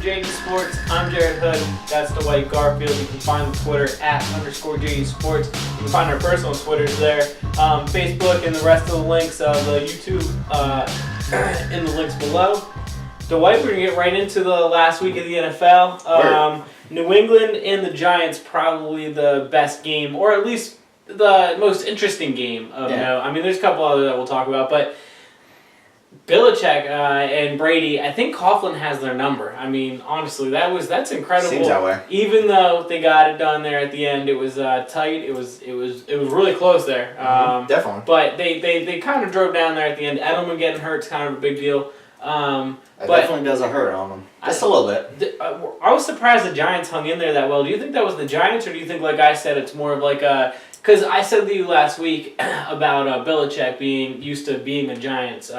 JD Sports. I'm Jarrett Hood. That's Dwight Garfield. You can find the Twitter @_JD Sports. You can find our personal Twitters there. Facebook and the rest of the links, the YouTube in the links below. Dwight, we're going to get right into the last week of the NFL. New England and the Giants, probably the best game, or at least the most interesting game of no. I mean, there's a couple other that we'll talk about, but Belichick and Brady, I think Coughlin has their number. I mean, honestly, that's incredible. Seems that way. Even though they got it done there at the end, it was tight. It was really close there. Definitely. But they kind of drove down there at the end. Edelman getting hurt is kind of a big deal. It definitely doesn't hurt on them. Just a little bit. I was surprised the Giants hung in there that well. Do you think that was the Giants, or do you think, like I said, it's more of like a... Because I said to you last week about Belichick being used to being a Giants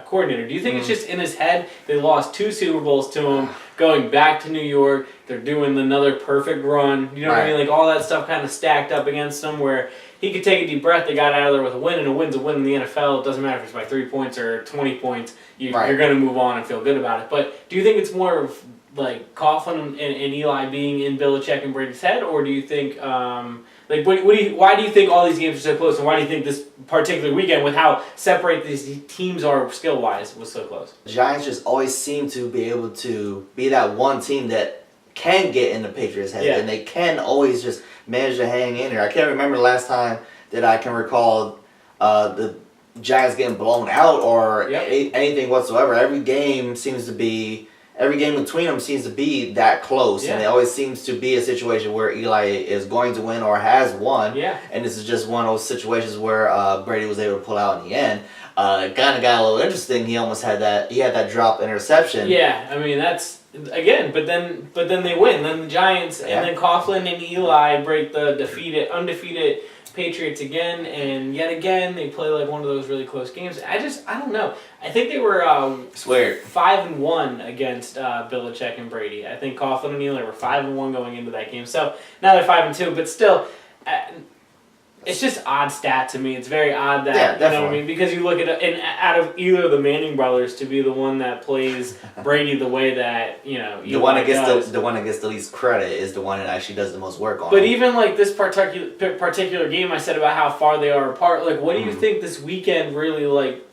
coordinator. Do you think it's just in his head? They lost 2 Super Bowls to him, going back to New York. They're doing another perfect run. You know what I mean? Like all that stuff kind of stacked up against him where he could take a deep breath. They got out of there with a win, and a win's a win in the NFL. It doesn't matter if it's by 3 points or 20 points. You're going to move on and feel good about it. But do you think it's more of like Coughlin and Eli being in Belichick and Brady's head, or do you think... why do you think all these games are so close, and why do you think this particular weekend, with how separate these teams are skill-wise, was so close? The Giants just always seem to be able to be that one team that can get in the Patriots' head, and they can always just manage to hang in there. I can't remember the last time that I can recall the Giants getting blown out or anything whatsoever. Every game between them seems to be that close, and it always seems to be a situation where Eli is going to win or has won. And this is just one of those situations where Brady was able to pull out in the end. It kind of got a little interesting. He almost had that drop interception. Yeah, I mean that's again, but then they win. Then the Giants and then Coughlin and Eli break the undefeated Patriots again, and yet again they play like one of those really close games. I don't know. I think they were 5-1 against Belichick and Brady. I think Coughlin and Eli were 5-1 going into that game. So now they're 5-2, but still, it's just odd stat to me. It's very odd that you know what I mean, because you look at it, and out of either of the Manning brothers to be the one that plays Brady the way that the one that gets the least credit is the one that actually does the most work on. But even like this particular game, I said about how far they are apart. Like, what do you think this weekend really like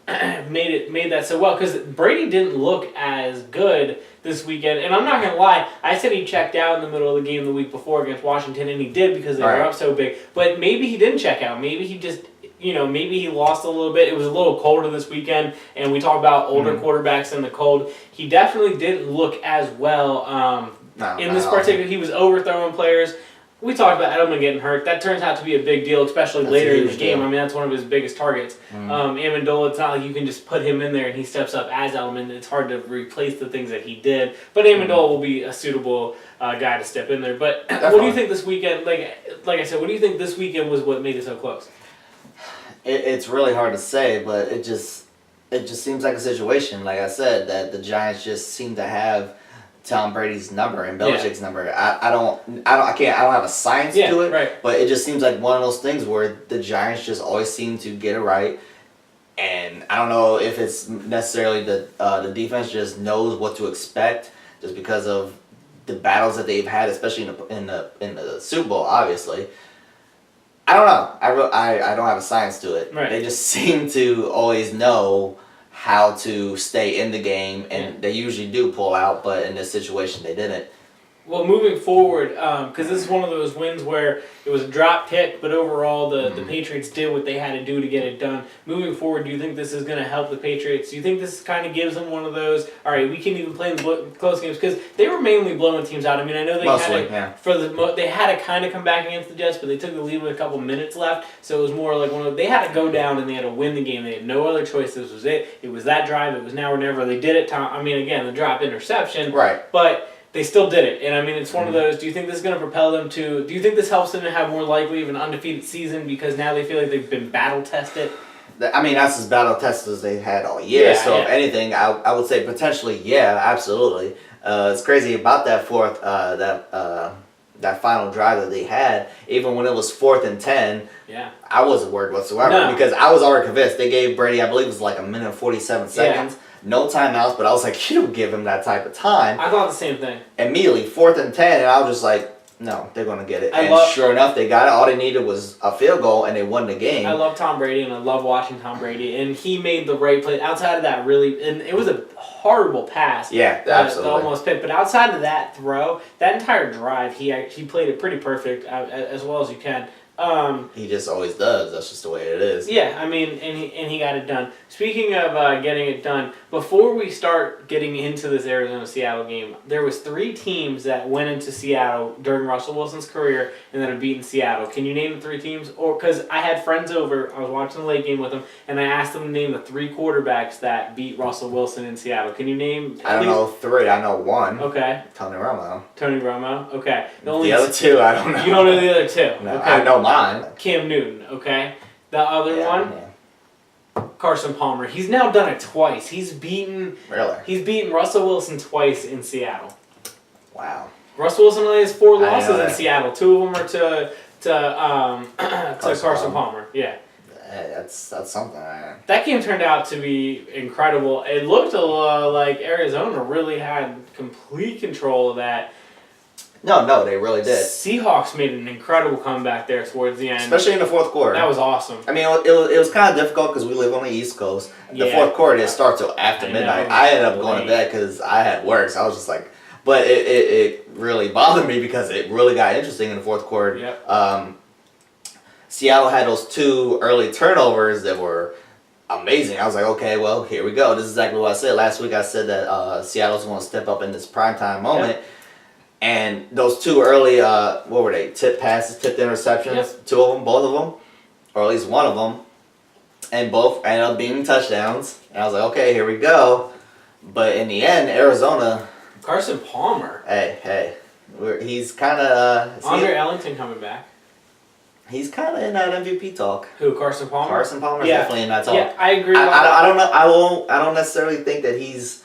made that so well? Because Brady didn't look as good this weekend, and I'm not gonna lie, I said he checked out in the middle of the game the week before against Washington, and he did because they were up so big. But maybe he didn't check out. Maybe he just, maybe he lost a little bit. It was a little colder this weekend, and we talk about older quarterbacks in the cold. He definitely didn't look as well in this particular. He was overthrowing players. We talked about Edelman getting hurt. That turns out to be a big deal, especially later in the game. I mean, that's one of his biggest targets. Amendola, it's not like you can just put him in there and he steps up as Edelman. It's hard to replace the things that he did. But Amendola will be a suitable guy to step in there. But what do you think this weekend, like I said, what do you think this weekend was what made it so close? It's really hard to say, but it just seems like a situation, like I said, that the Giants just seem to have Tom Brady's number and Belichick's number. I don't have a science to it, but it just seems like one of those things where the Giants just always seem to get it right. And I don't know if it's necessarily the defense just knows what to expect just because of the battles that they've had, especially in the Super Bowl, obviously. I don't know. I don't have a science to it. They just seem to always know how to stay in the game, and they usually do pull out, but in this situation they didn't. Well, moving forward, because this is one of those wins where it was a drop pick, but overall the Patriots did what they had to do to get it done. Moving forward, do you think this is going to help the Patriots? Do you think this kind of gives them one of those, all right, we can even play in the close games? Because they were mainly blowing teams out. I mean, I know they had to kind of come back against the Jets, but they took the lead with a couple minutes left, so it was more like they had to go down and they had to win the game. They had no other choice. This was it. It was that drive. It was now or never. They did it. I mean, again, the drop interception. But they still did it, and I mean, it's one of those, do you think this is going to propel them to, do you think this helps them to have more likely of an undefeated season because now they feel like they've been battle-tested? I mean, that's as battle-tested as they've had all year, if anything, I would say potentially, absolutely. It's crazy about that that final drive that they had, even when it was 4th and 10, I wasn't worried whatsoever because I was already convinced. They gave Brady, I believe it was like a minute and 47 seconds. No timeouts, but I was like, you don't give him that type of time. I thought the same thing. Immediately, 4th and 10, and I was just like, no, they're going to get it. Sure enough, they got it. All they needed was a field goal, and they won the game. I love Tom Brady, and I love watching Tom Brady. And he made the right play. Outside of that, really, and it was a horrible pass. Yeah, absolutely. Almost picked. But outside of that throw, that entire drive, he played it pretty perfect, as well as you can. He just always does. That's just the way it is. Yeah, I mean, and he got it done. Speaking of getting it done, before we start getting into this Arizona-Seattle game, there was 3 teams that went into Seattle during Russell Wilson's career and that have beaten Seattle. Can you name the 3 teams? Or because I had friends over, I was watching the late game with them, and I asked them to name the 3 quarterbacks that beat Russell Wilson in Seattle. Can you name? I don't know 3. I know 1. Okay. Tony Romo. Okay. The other 2, I don't know. You don't know the other 2. No, okay. I know mine. Cam Newton. Okay. The other one. Yeah. Carson Palmer. He's now done it twice. He's beaten Russell Wilson twice in Seattle. Wow. Russell Wilson only has 4 losses in Seattle. 2 of them are to Carson Palmer. Yeah. Hey, that's something. That game turned out to be incredible. It looked like Arizona really had complete control of that. No, they really did. Seahawks made an incredible comeback there towards the end. Especially in the 4th quarter. That was awesome. I mean, it was kind of difficult because we live on the East Coast. The 4th quarter didn't start till after midnight. I ended up going to bed because I had work, so I was just like... But it really bothered me because it really got interesting in the 4th quarter. Yep. Seattle had those 2 early turnovers that were amazing. I was like, okay, well, here we go. This is exactly what I said. Last week I said that Seattle's going to step up in this primetime moment. Yep. And those 2 early, what were they? Tipped interceptions. Yep. 2 of them, both of them, or at least one of them, and both ended up being touchdowns. And I was like, okay, here we go. But in the end, Arizona. Carson Palmer. Hey, he's kind of. Andre Ellington coming back. He's kind of in that MVP talk. Who? Carson Palmer. Carson Palmer's definitely in that talk. Yeah, I agree. I don't know. I don't necessarily think that he's.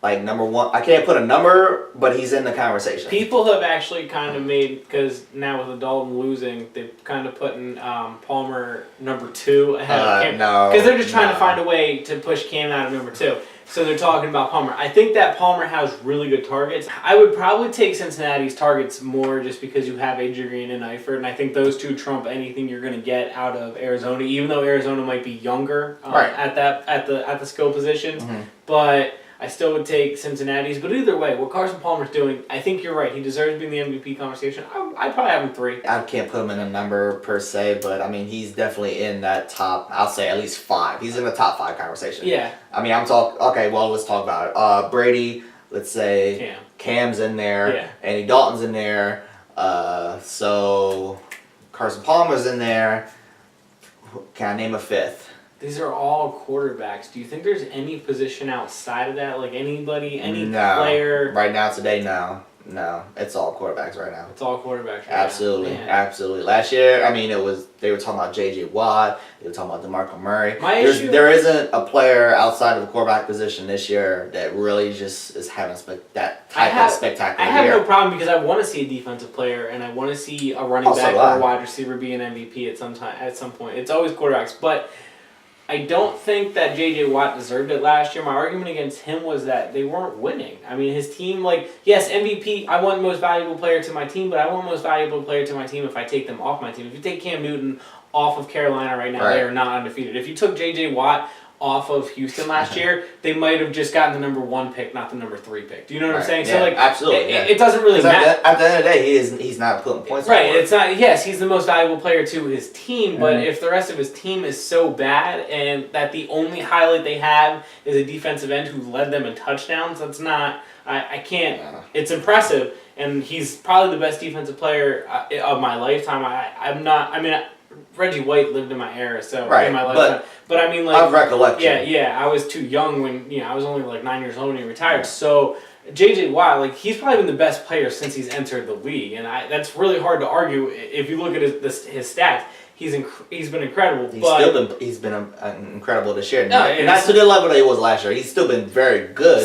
Like number 1, I can't put a number, but he's in the conversation. People have actually kind of made, because now with the Dalton losing, they've kind of put in Palmer number 2 ahead of Cam. No, because they're just trying to find a way to push Cam out of number 2. So they're talking about Palmer. I think that Palmer has really good targets. I would probably take Cincinnati's targets more just because you have AJ Green and Eifert, and I think those 2 trump anything you're going to get out of Arizona, even though Arizona might be younger at the skill positions, but. I still would take Cincinnati's, but either way, what Carson Palmer's doing, I think you're right. He deserves to be in the MVP conversation. I'd probably have him 3. I can't put him in a number per se, but I mean, he's definitely in that top, I'll say at least 5. He's in the top 5 conversation. Yeah. I mean, let's talk about it. Brady, let's say Cam's in there. Yeah. Andy Dalton's in there. So Carson Palmer's in there. Can I name a 5th? These are all quarterbacks. Do you think there's any position outside of that? Like anybody, any player? Right now, today, no. No. It's all quarterbacks right now. It's all quarterbacks right Absolutely. now. Absolutely. Last year, I mean, they were talking about J.J. Watt. They were talking about DeMarco Murray. There isn't a player outside of the quarterback position this year that really just is having that type of spectacular year. I have no problem because I want to see a defensive player and I want to see a running back or a wide receiver be an MVP at some point. It's always quarterbacks, but I don't think that J.J. Watt deserved it last year. My argument against him was that they weren't winning. I mean, his team, yes, MVP, I want most valuable player to my team, but I want most valuable player to my team if I take them off my team. If you take Cam Newton off of Carolina right now, they are not undefeated. If you took J.J. Watt off of Houston last year, they might have just gotten the number 1 pick, not the number 3 pick. Do you know what I'm saying? Yeah, so absolutely. It doesn't really matter. At the end of the day, he's not putting points. Right. It's not. Yes, he's the most valuable player to his team, but if the rest of his team is so bad and that the only highlight they have is a defensive end who led them in touchdowns, that's not. I can't. It's impressive, and he's probably the best defensive player of my lifetime. I'm not. I mean. Reggie White lived in my era, so in my lifetime. But I mean, I've recollection. Yeah. I was too young when I was only 9 years old when he retired. So J.J. Watt, he's probably been the best player since he's entered the league, and that's really hard to argue if you look at his stats. he's been incredible. He's been incredible this year. No, not to the level that he was last year. He's still been very good.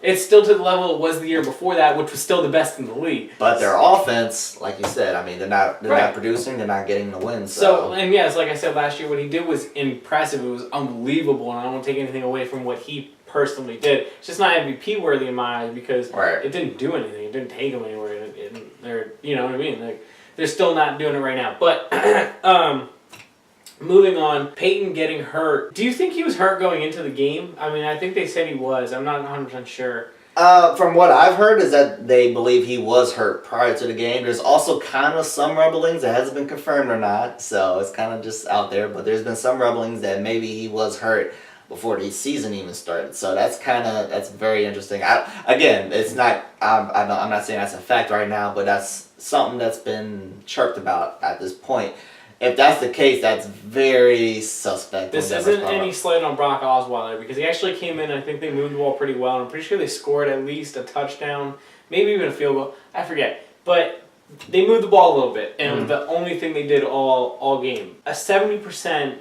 It's still to the level it was the year before that, which was still the best in the league. But their offense, like you said, I mean, they're not producing. They're not getting the wins. So and yes, like I said last year, what he did was impressive. It was unbelievable, and I don't want to take anything away from what he personally did. It's just not MVP worthy in my eyes because it didn't do anything. It didn't take them anywhere. They're, you know what I mean? Like, they're still not doing it right now. But moving on, Peyton getting hurt. Do you think he was hurt going into the game? I mean, I think they said he was. I'm not 100% sure. From what I've heard is that they believe he was hurt prior to the game. There's also kind of some rumblings. It hasn't been confirmed or not, so it's kind of just out there. But there's been some rumblings that maybe he was hurt before the season even started. So that's very interesting. It's not. I'm not saying that's a fact right now, but that's something that's been chirped about at this point. If that's the case, that's very suspect. This isn't any slight on Brock Osweiler because he actually came in. I think they moved the ball pretty well. I'm pretty sure they scored at least a touchdown, maybe even a field goal. I forget, but they moved the ball a little bit, and it was the only thing they did all game. A 70%.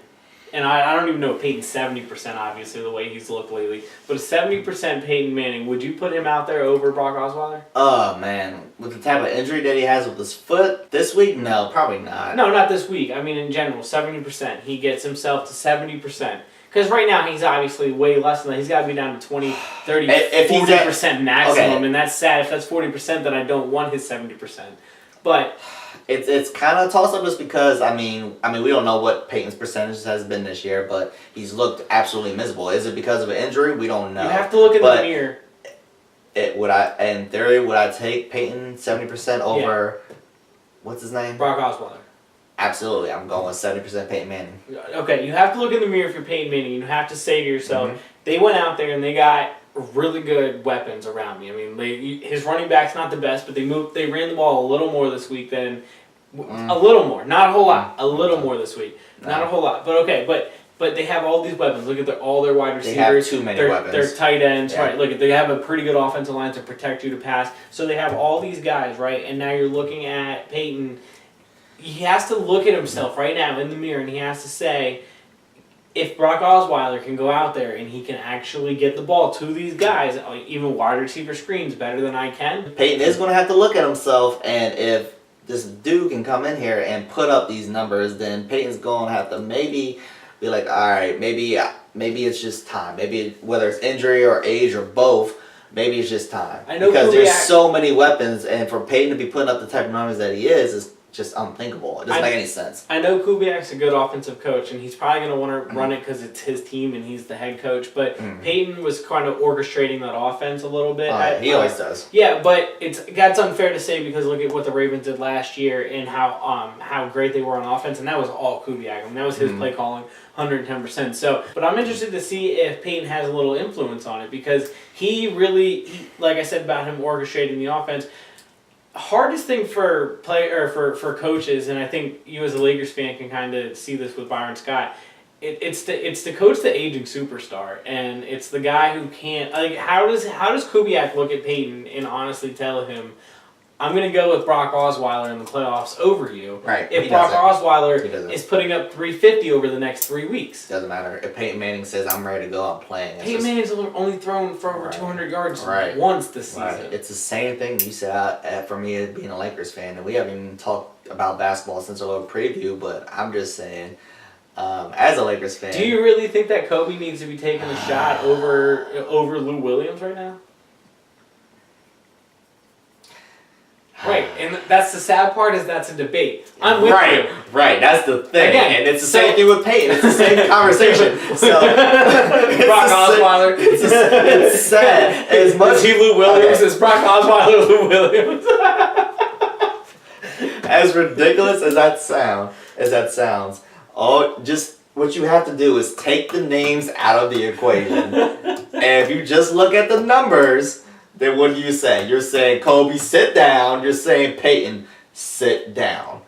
And I don't even know Peyton's 70%, obviously, the way he's looked lately. But a 70% Peyton Manning, would you put him out there over Brock Osweiler? Oh, man. With the type of injury that he has with his foot this week? No, probably not. No, not this week. I mean, in general, 70%. He gets himself to 70%. Because right now, he's obviously way less than that. He's got to be down to 20, 30, 40% maximum. Okay. And that's sad. If that's 40%, then I don't want his 70%. But It's kind of a toss-up just because, I mean, we don't know what Peyton's percentage has been this year, but he's looked absolutely miserable. Is it because of an injury? We don't know. You have to look in the mirror. In theory, would I take Peyton 70% over, what's his name? Brock Osweiler. Absolutely. I'm going with 70% Peyton Manning. Okay, you have to look in the mirror if you're Peyton Manning. You have to say to yourself, they went out there and they got really good weapons around me. I mean, his running back's not the best, but they ran the ball a little more this week than a little more, not a whole lot. A little more this week, not a whole lot. But okay, but they have all these weapons. Look at all their wide receivers. They have too many weapons. Their tight ends, right? Look, they have a pretty good offensive line to protect you to pass. So they have all these guys, right? And now you're looking at Peyton. He has to look at himself right now in the mirror, and he has to say, if Brock Osweiler can go out there and he can actually get the ball to these guys, even wide receiver screens better than I can. Peyton is going to have to look at himself, and if this dude can come in here and put up these numbers, then Peyton's going to have to maybe be like, all right, maybe it's just time. Maybe whether it's injury or age or both, maybe it's just time. I know because there's so many weapons, and for Peyton to be putting up the type of numbers that he is just unthinkable. It doesn't make any sense. I know Kubiak's a good offensive coach, and he's probably going to want to run it because it's his team and he's the head coach. But Peyton was kind of orchestrating that offense a little bit. He always does. Yeah, but that's unfair to say because look at what the Ravens did last year and how great they were on offense, and that was all Kubiak. I mean, that was his play calling, 110%. So, but I'm interested to see if Peyton has a little influence on it because he like I said about him orchestrating the offense. Hardest thing for for coaches, and I think you as a Lakers fan can kind of see this with Byron Scott. It's to coach the aging superstar, and it's the guy who can't. Like, how does Kubiak look at Peyton and honestly tell him, I'm going to go with Brock Osweiler in the playoffs over you. Right. If Brock Osweiler is putting up 350 over the next 3 weeks. Doesn't matter. If Peyton Manning says, I'm ready to go, I'm playing. Peyton Manning's only thrown for over 200 yards once this season. Right. It's the same thing you said for me being a Lakers fan. And we haven't even talked about basketball since our little preview, but I'm just saying, as a Lakers fan. Do you really think that Kobe needs to be taking a shot over Lou Williams right now? Right, and that's the sad part is that's a debate. I'm with you. Right, that's the thing. Again, and it's the same thing with Peyton. It's the same conversation. So, Brock Osweiler. It's sad. As much he Lou Williams as Brock Osweiler Lou Williams. As ridiculous as that sounds, just what you have to do is take the names out of the equation. And if you just look at the numbers, then what do you say? You're saying, Kobe, sit down. You're saying, Peyton, sit down.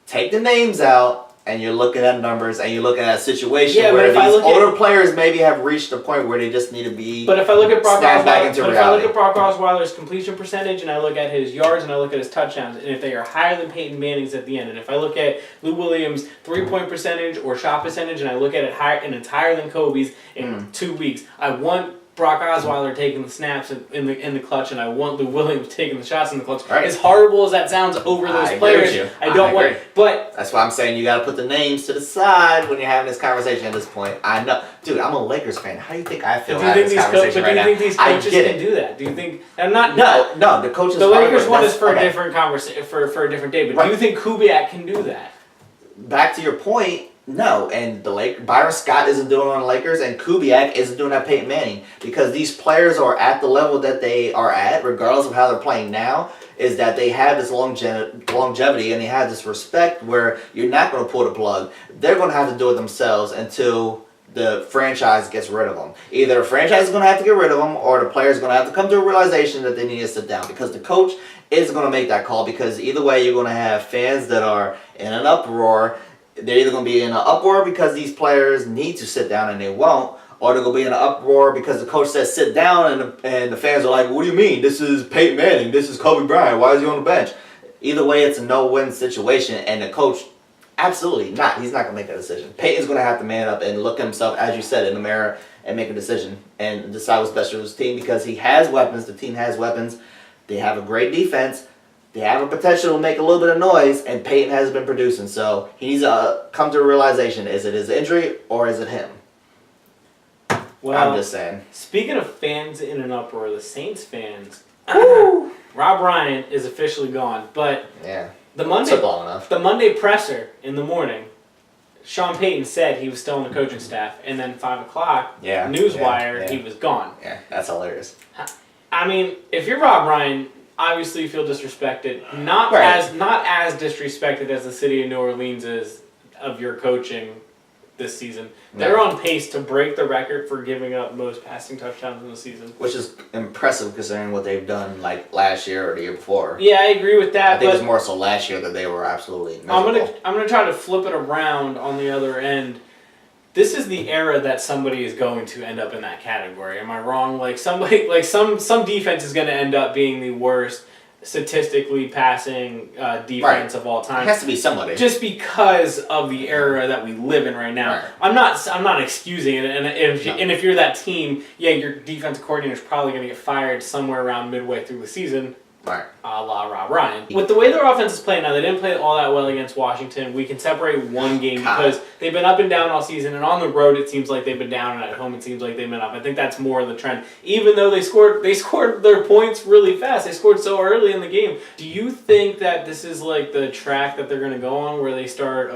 Take the names out, and you're looking at numbers, and you're looking at a situation Yeah, where these older players maybe have reached a point where they just need to be. But if I look at Brock Osweiler, Osweiler's completion percentage, and I look at his yards, and I look at his touchdowns, and if they are higher than Peyton Manning's at the end, and if I look at Lou Williams' 3-point percentage or shot percentage, and I look at it higher, and it's higher than Kobe's in 2 weeks, I want Brock Osweiler taking the snaps in the clutch, and I want Lou Williams taking the shots in the clutch. Right. As horrible as that sounds over those players, I don't want. But that's why I'm saying you got to put the names to the side when you're having this conversation at this point. I know, dude. I'm a Lakers fan. How do you think I feel having this conversation right now? Do you think these coaches can do that? Do you think? I'm not. No. The coaches. The Lakers one is for a different conversation for a different day. But do you think Kubiak can do that? Back to your point. No, and Byron Scott isn't doing it on the Lakers, and Kubiak isn't doing that Peyton Manning, because these players are at the level that they are at, regardless of how they're playing now, is that they have this longevity and they have this respect where you're not going to pull the plug. They're going to have to do it themselves until the franchise gets rid of them. Either the franchise is going to have to get rid of them, or the players are going to have to come to a realization that they need to sit down, because the coach is going to make that call, because either way you're going to have fans that are in an uproar. They're either going to be in an uproar because these players need to sit down and they won't, or they're going to be in an uproar because the coach says sit down and the fans are like, what do you mean? This is Peyton Manning. This is Kobe Bryant. Why is he on the bench? Either way, it's a no-win situation, and the coach, absolutely not. He's not going to make that decision. Peyton's going to have to man up and look himself, as you said, in the mirror and make a decision and decide what's best for his team, because he has weapons. The team has weapons. They have a great defense. They have a potential to make a little bit of noise, and Peyton has been producing. So he needs to come to a realization. Is it his injury or is it him? Well, I'm just saying. Speaking of fans in an uproar, the Saints fans, Rob Ryan is officially gone. But yeah, the Monday presser in the morning, Sean Payton said he was still on the coaching staff, and then 5 o'clock, Newswire, he was gone. Yeah, that's hilarious. I mean, if you're Rob Ryan, obviously you feel disrespected. Not as disrespected as the city of New Orleans is of your coaching this season. They're on pace to break the record for giving up most passing touchdowns in the season, which is impressive considering what they've done like last year or the year before. Yeah, I agree with that. I think it was more so last year that they were absolutely miserable. I'm gonna try to flip it around on the other end. This is the era that somebody is going to end up in that category. Am I wrong? Like somebody, like some defense is going to end up being the worst statistically passing defense of all time. It has to be somebody. Just because of the era that we live in right now. Right. I'm not excusing it. And if you're that team, yeah, your defensive coordinator is probably going to get fired somewhere around midway through the season. Right. A la Rob Ryan. With the way their offense is playing now, they didn't play all that well against Washington. We can separate one game because they've been up and down all season, and on the road it seems like they've been down, and at home it seems like they've been up. I think that's more of the trend. Even though they scored their points really fast. They scored so early in the game. Do you think that this is like the track that they're going to go on where they start,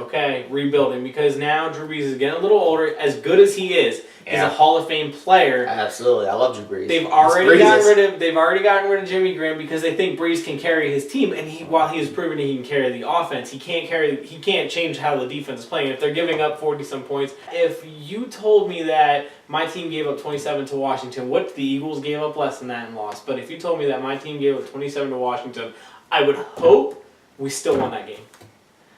rebuilding? Because now Drew Brees is getting a little older, as good as he is. He's a Hall of Fame player. Absolutely, I love Drew Brees. They've already gotten rid of Jimmy Graham because they think Brees can carry his team, and while he has proven he can carry the offense, he can't change how the defense is playing. If they're giving up 40-some points, if you told me that my team gave up 27 to Washington, what the Eagles gave up less than that and lost, but if you told me that my team gave up 27 to Washington, I would hope we still won that game.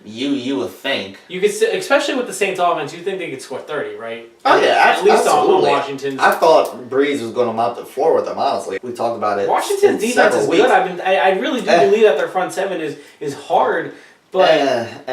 You would think. You could, especially with the Saints offense, you'd think they could score 30, right? Oh yeah, at least on Washington's. I thought Breeze was going to mount the floor with them. Honestly, we talked about it. Washington's defense is good. I really do believe that their front seven is hard, but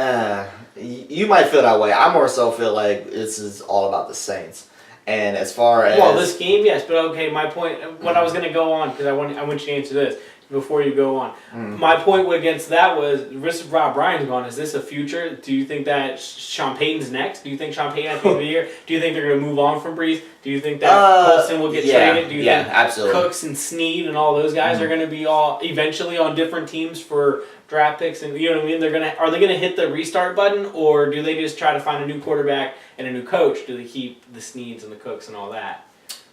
you might feel that way. I more so feel like this is all about the Saints. And as far as this game, yes, but okay. My point, what I was going to go on because I want you to answer this. Before you go on. My point against that was, Rob Ryan's gone. Is this a future? Do you think that Sean Payton's next? Do you think Sean Payton at the end of the year? Do you think they're going to move on from Brees? Do you think that Colson will get traded? Do you think absolutely. Cooks and Snead and all those guys are going to be all eventually on different teams for draft picks? And you know what I mean? Are they going to hit the restart button, or do they just try to find a new quarterback and a new coach? Do they keep the Sneads and the Cooks and all that?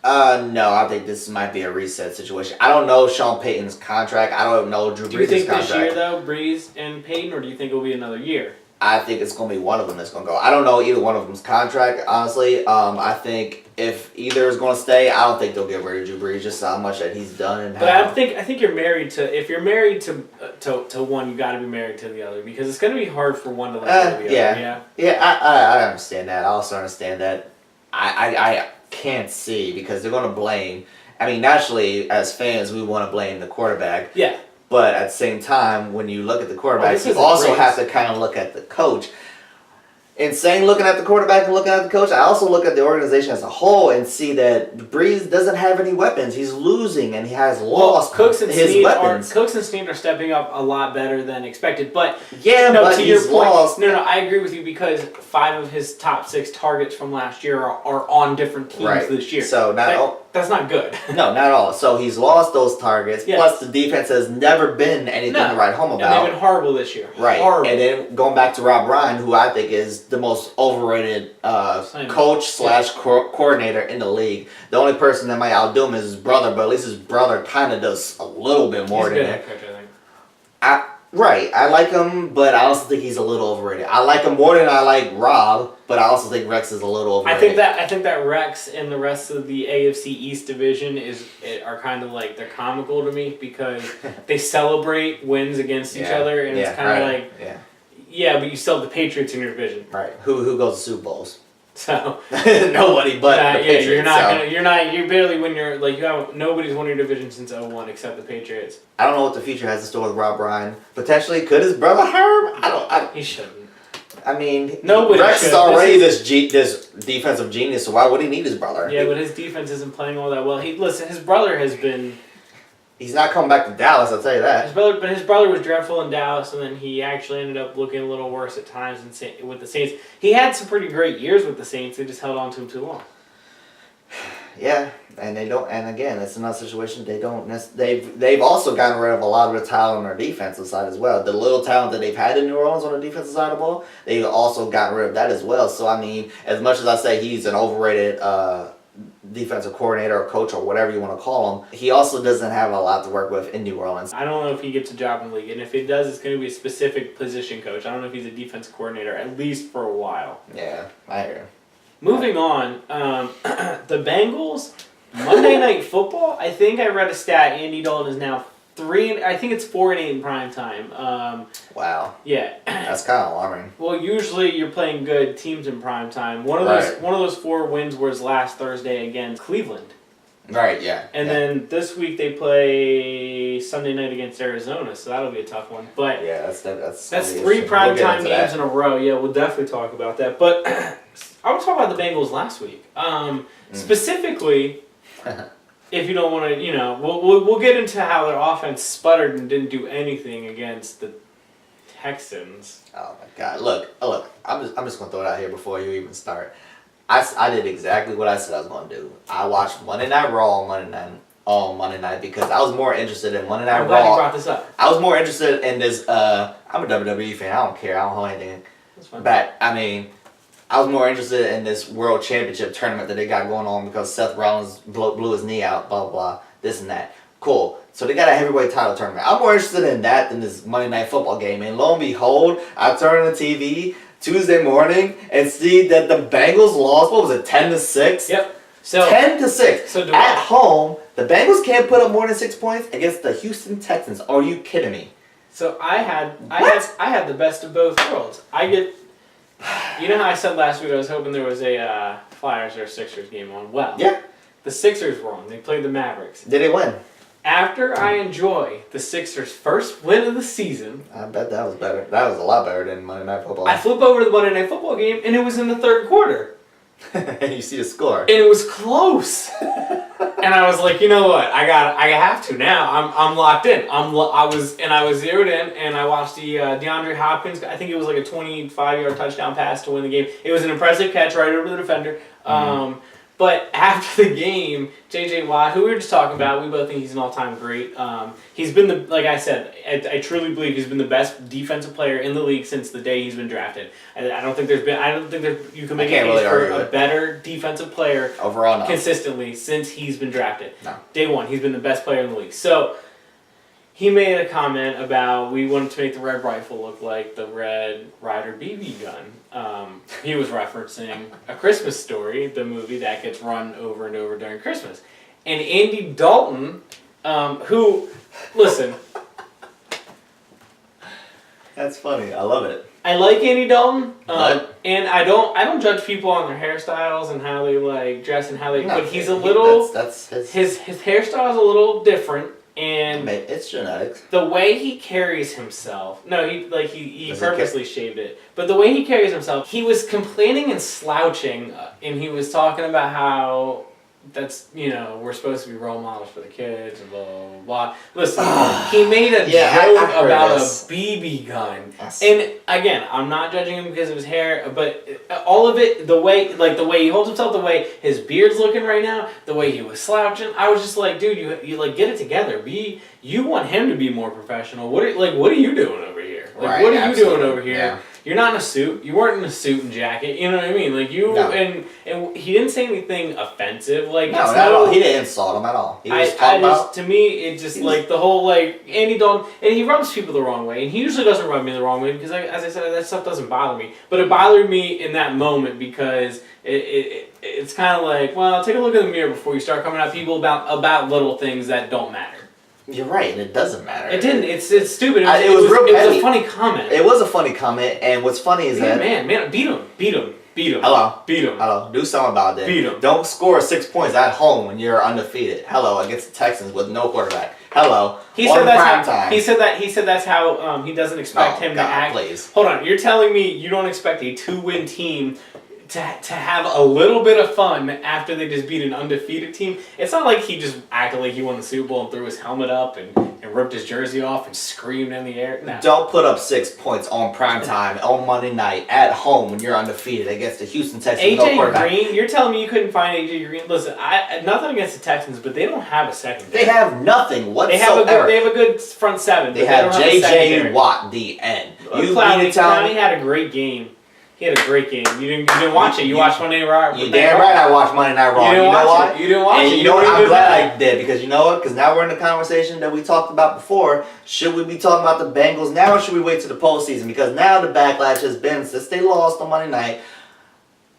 No, I think this might be a reset situation. I don't know Sean Payton's contract. I don't know Drew Brees' contract. Do you think this year, though, Brees and Payton, or do you think it will be another year? I think it's going to be one of them that's going to go. I don't know either one of them's contract, honestly. I think if either is going to stay, I don't think they'll get rid of Drew Brees, just how much that he's done. And but I think you're married to, if you're married to one, you got to be married to the other, because it's going to be hard for one to let go of the other. Yeah, I understand that. I also understand that. I can't see, because they're going to blame. I mean, naturally, as fans, we want to blame the quarterback. Yeah. But at the same time, when you look at the quarterback, you also have to kind of look at the coach. In saying looking at the quarterback and looking at the coach, I also look at the organization as a whole and see that Breeze doesn't have any weapons. He's losing, and he has lost his weapons. Cooks and Snead are stepping up a lot better than expected. But but to he's your point, lost. No, I agree with you, because 5 of his top 6 targets from last year are on different teams this year. So that's not good. No, not at all. So he's lost those targets. Yes. Plus, the defense has never been anything to write home about. And they've been horrible this year. Right. Horrible. And then going back to Rob Ryan, who I think is the most overrated coach / coordinator in the league. The only person that might outdo him is his brother, but at least his brother kind of does a little bit more than that. Coach, I think. Right. I like him, but I also think he's a little overrated. I like him more than I like Rob, but I also think Rex is a little overrated. I think that Rex and the rest of the AFC East division are kind of like, they're comical to me, because they celebrate wins against each other, and it's kind of like, but you still have the Patriots in your division. Right. Who goes to Super Bowls? So nobody but the Patriots. You barely win your, nobody's won your division since 2001 except the Patriots. I don't know what the future has in store with Rob Ryan. Potentially, could his brother Herb? He shouldn't. I mean, nobody Rex is already this defensive genius, so why would he need his brother? Yeah, but his defense isn't playing all that well. His brother has been. He's not coming back to Dallas, I'll tell you that. His brother was dreadful in Dallas, and then he actually ended up looking a little worse at times with the Saints. He had some pretty great years with the Saints. They just held on to him too long. Yeah, and they don't. And again, it's another situation. They've also gotten rid of a lot of the talent on their defensive side as well. The little talent that they've had in New Orleans on the defensive side of the ball, they've also gotten rid of that as well. So I mean, as much as I say he's an overrated defensive coordinator or coach or whatever you want to call him, he also doesn't have a lot to work with in New Orleans. I don't know if he gets a job in the league, and if he does, it's going to be a specific position coach. I don't know if he's a defensive coordinator, at least for a while. Yeah, I hear you. Moving on, the Bengals, Monday Night Football. I think I read a stat. Andy Dalton is now 4-8 in prime time. Wow. Yeah. That's kind of alarming. Well, usually you're playing good teams in prime time. One of those 4 wins was last Thursday against Cleveland. Right. Yeah. And then this week they play Sunday night against Arizona, so that'll be a tough one. But yeah, that's 3 primetime games in a row. Yeah, we'll definitely talk about that. But I was talking about the Bengals last week. Specifically, if you don't want to, we'll get into how their offense sputtered and didn't do anything against the Texans. Oh my God! Look! I'm just gonna throw it out here before you even start. I did exactly what I said I was gonna do. I watched Monday Night Raw on Monday night because I was more interested in Monday Night Raw. I'm glad you brought this up. I was more interested in this. I'm a WWE fan. I don't care. I don't hold anything. That's fine. But I mean, I was more interested in this World Championship tournament that they got going on because Seth Rollins blew his knee out. Blah blah blah. This and that. Cool. So they got a heavyweight title tournament. I'm more interested in that than this Monday Night Football game. And lo and behold, I turn on the TV Tuesday morning and see that the Bengals lost. What was it? 10-6. Yep. So 10-6. So at home, the Bengals can't put up more than 6 points against the Houston Texans. Are you kidding me? So I had the best of both worlds. You know how I said last week I was hoping there was a Flyers or Sixers game on. Well, yeah. The Sixers were on. They played the Mavericks. Did they win? After I enjoy the Sixers' first win of the season, I bet that was better. That was a lot better than Monday Night Football. I flip over to the Monday Night Football game, and it was in the third quarter. And you see the score. And it was close. And I was like, you know what? I have to now. I'm locked in. I was zeroed in, and I watched the DeAndre Hopkins. I think it was like a 25-yard touchdown pass to win the game. It was an impressive catch right over the defender. Mm-hmm. But after the game, J.J. Watt, who we were just talking about, we both think he's an all-time great. He's been like I said, I truly believe he's been the best defensive player in the league since the day he's been drafted. I don't think you can make a case for a better defensive player overall consistently since he's been drafted. No. Day one, he's been the best player in the league. So he made a comment about we wanted to make the red rifle look like the Red Ryder BB gun. He was referencing A Christmas Story, the movie that gets run over and over during Christmas. And Andy Dalton, who, listen. That's funny. I love it. I like Andy Dalton, and I don't judge people on their hairstyles and how they like dress and how they. No, but he's a little. That's his hairstyle is a little different, and it's genetics. The way he carries himself. No, he purposely shaved it, but the way he carries himself, he was complaining and slouching, and he was talking about how. That's, we're supposed to be role models for the kids and blah, blah, blah. Listen, he made a joke about a BB gun. Yes. And again, I'm not judging him because of his hair, but all of it, the way he holds himself, the way his beard's looking right now, the way he was slouching, I was just like, dude, you get it together. You want him to be more professional. What are you doing over here? Like, what are you doing over here? Yeah. You're not in a suit. You weren't in a suit and jacket. You know what I mean? Like and he didn't say anything offensive. Like no, not at all. He didn't insult him at all. He was talking about. To me, it just the whole Andy Dalton, and he rubs people the wrong way, and he usually doesn't rub me the wrong way because, as I said, that stuff doesn't bother me. But it bothered me in that moment because it's kind of like, well, take a look in the mirror before you start coming at people about little things that don't matter. You're right, and it doesn't matter. It didn't. It's stupid. It was a funny comment. It was a funny comment, and what's funny is that man, beat him. Hello, beat him. Hello, do something about that. Beat him. Don't score 6 points at home when you're undefeated. Hello, against the Texans with no quarterback. Hello. He said that's how he doesn't expect him to act. Please. Hold on, you're telling me you don't expect a 2-win team to have a little bit of fun after they just beat an undefeated team? It's not like he just acted like he won the Super Bowl and threw his helmet up and ripped his jersey off and screamed in the air. No. Don't put up 6 points on primetime on Monday night at home when you're undefeated against the Houston Texans. AJ Green, you're telling me you couldn't find AJ Green? Listen, nothing against the Texans, but they don't have a secondary. They have nothing whatsoever. They have a good front seven. They have J.J. Watt, the end. Clowney had a great game. He had a great game. You didn't watch it. You watched Monday Night Raw. You damn right I watched Monday Night Raw. You know what? You didn't watch it. You know what? I'm glad I did because you know what? Because now we're in the conversation that we talked about before. Should we be talking about the Bengals now or should we wait to the postseason? Because now the backlash has been since they lost on Monday night.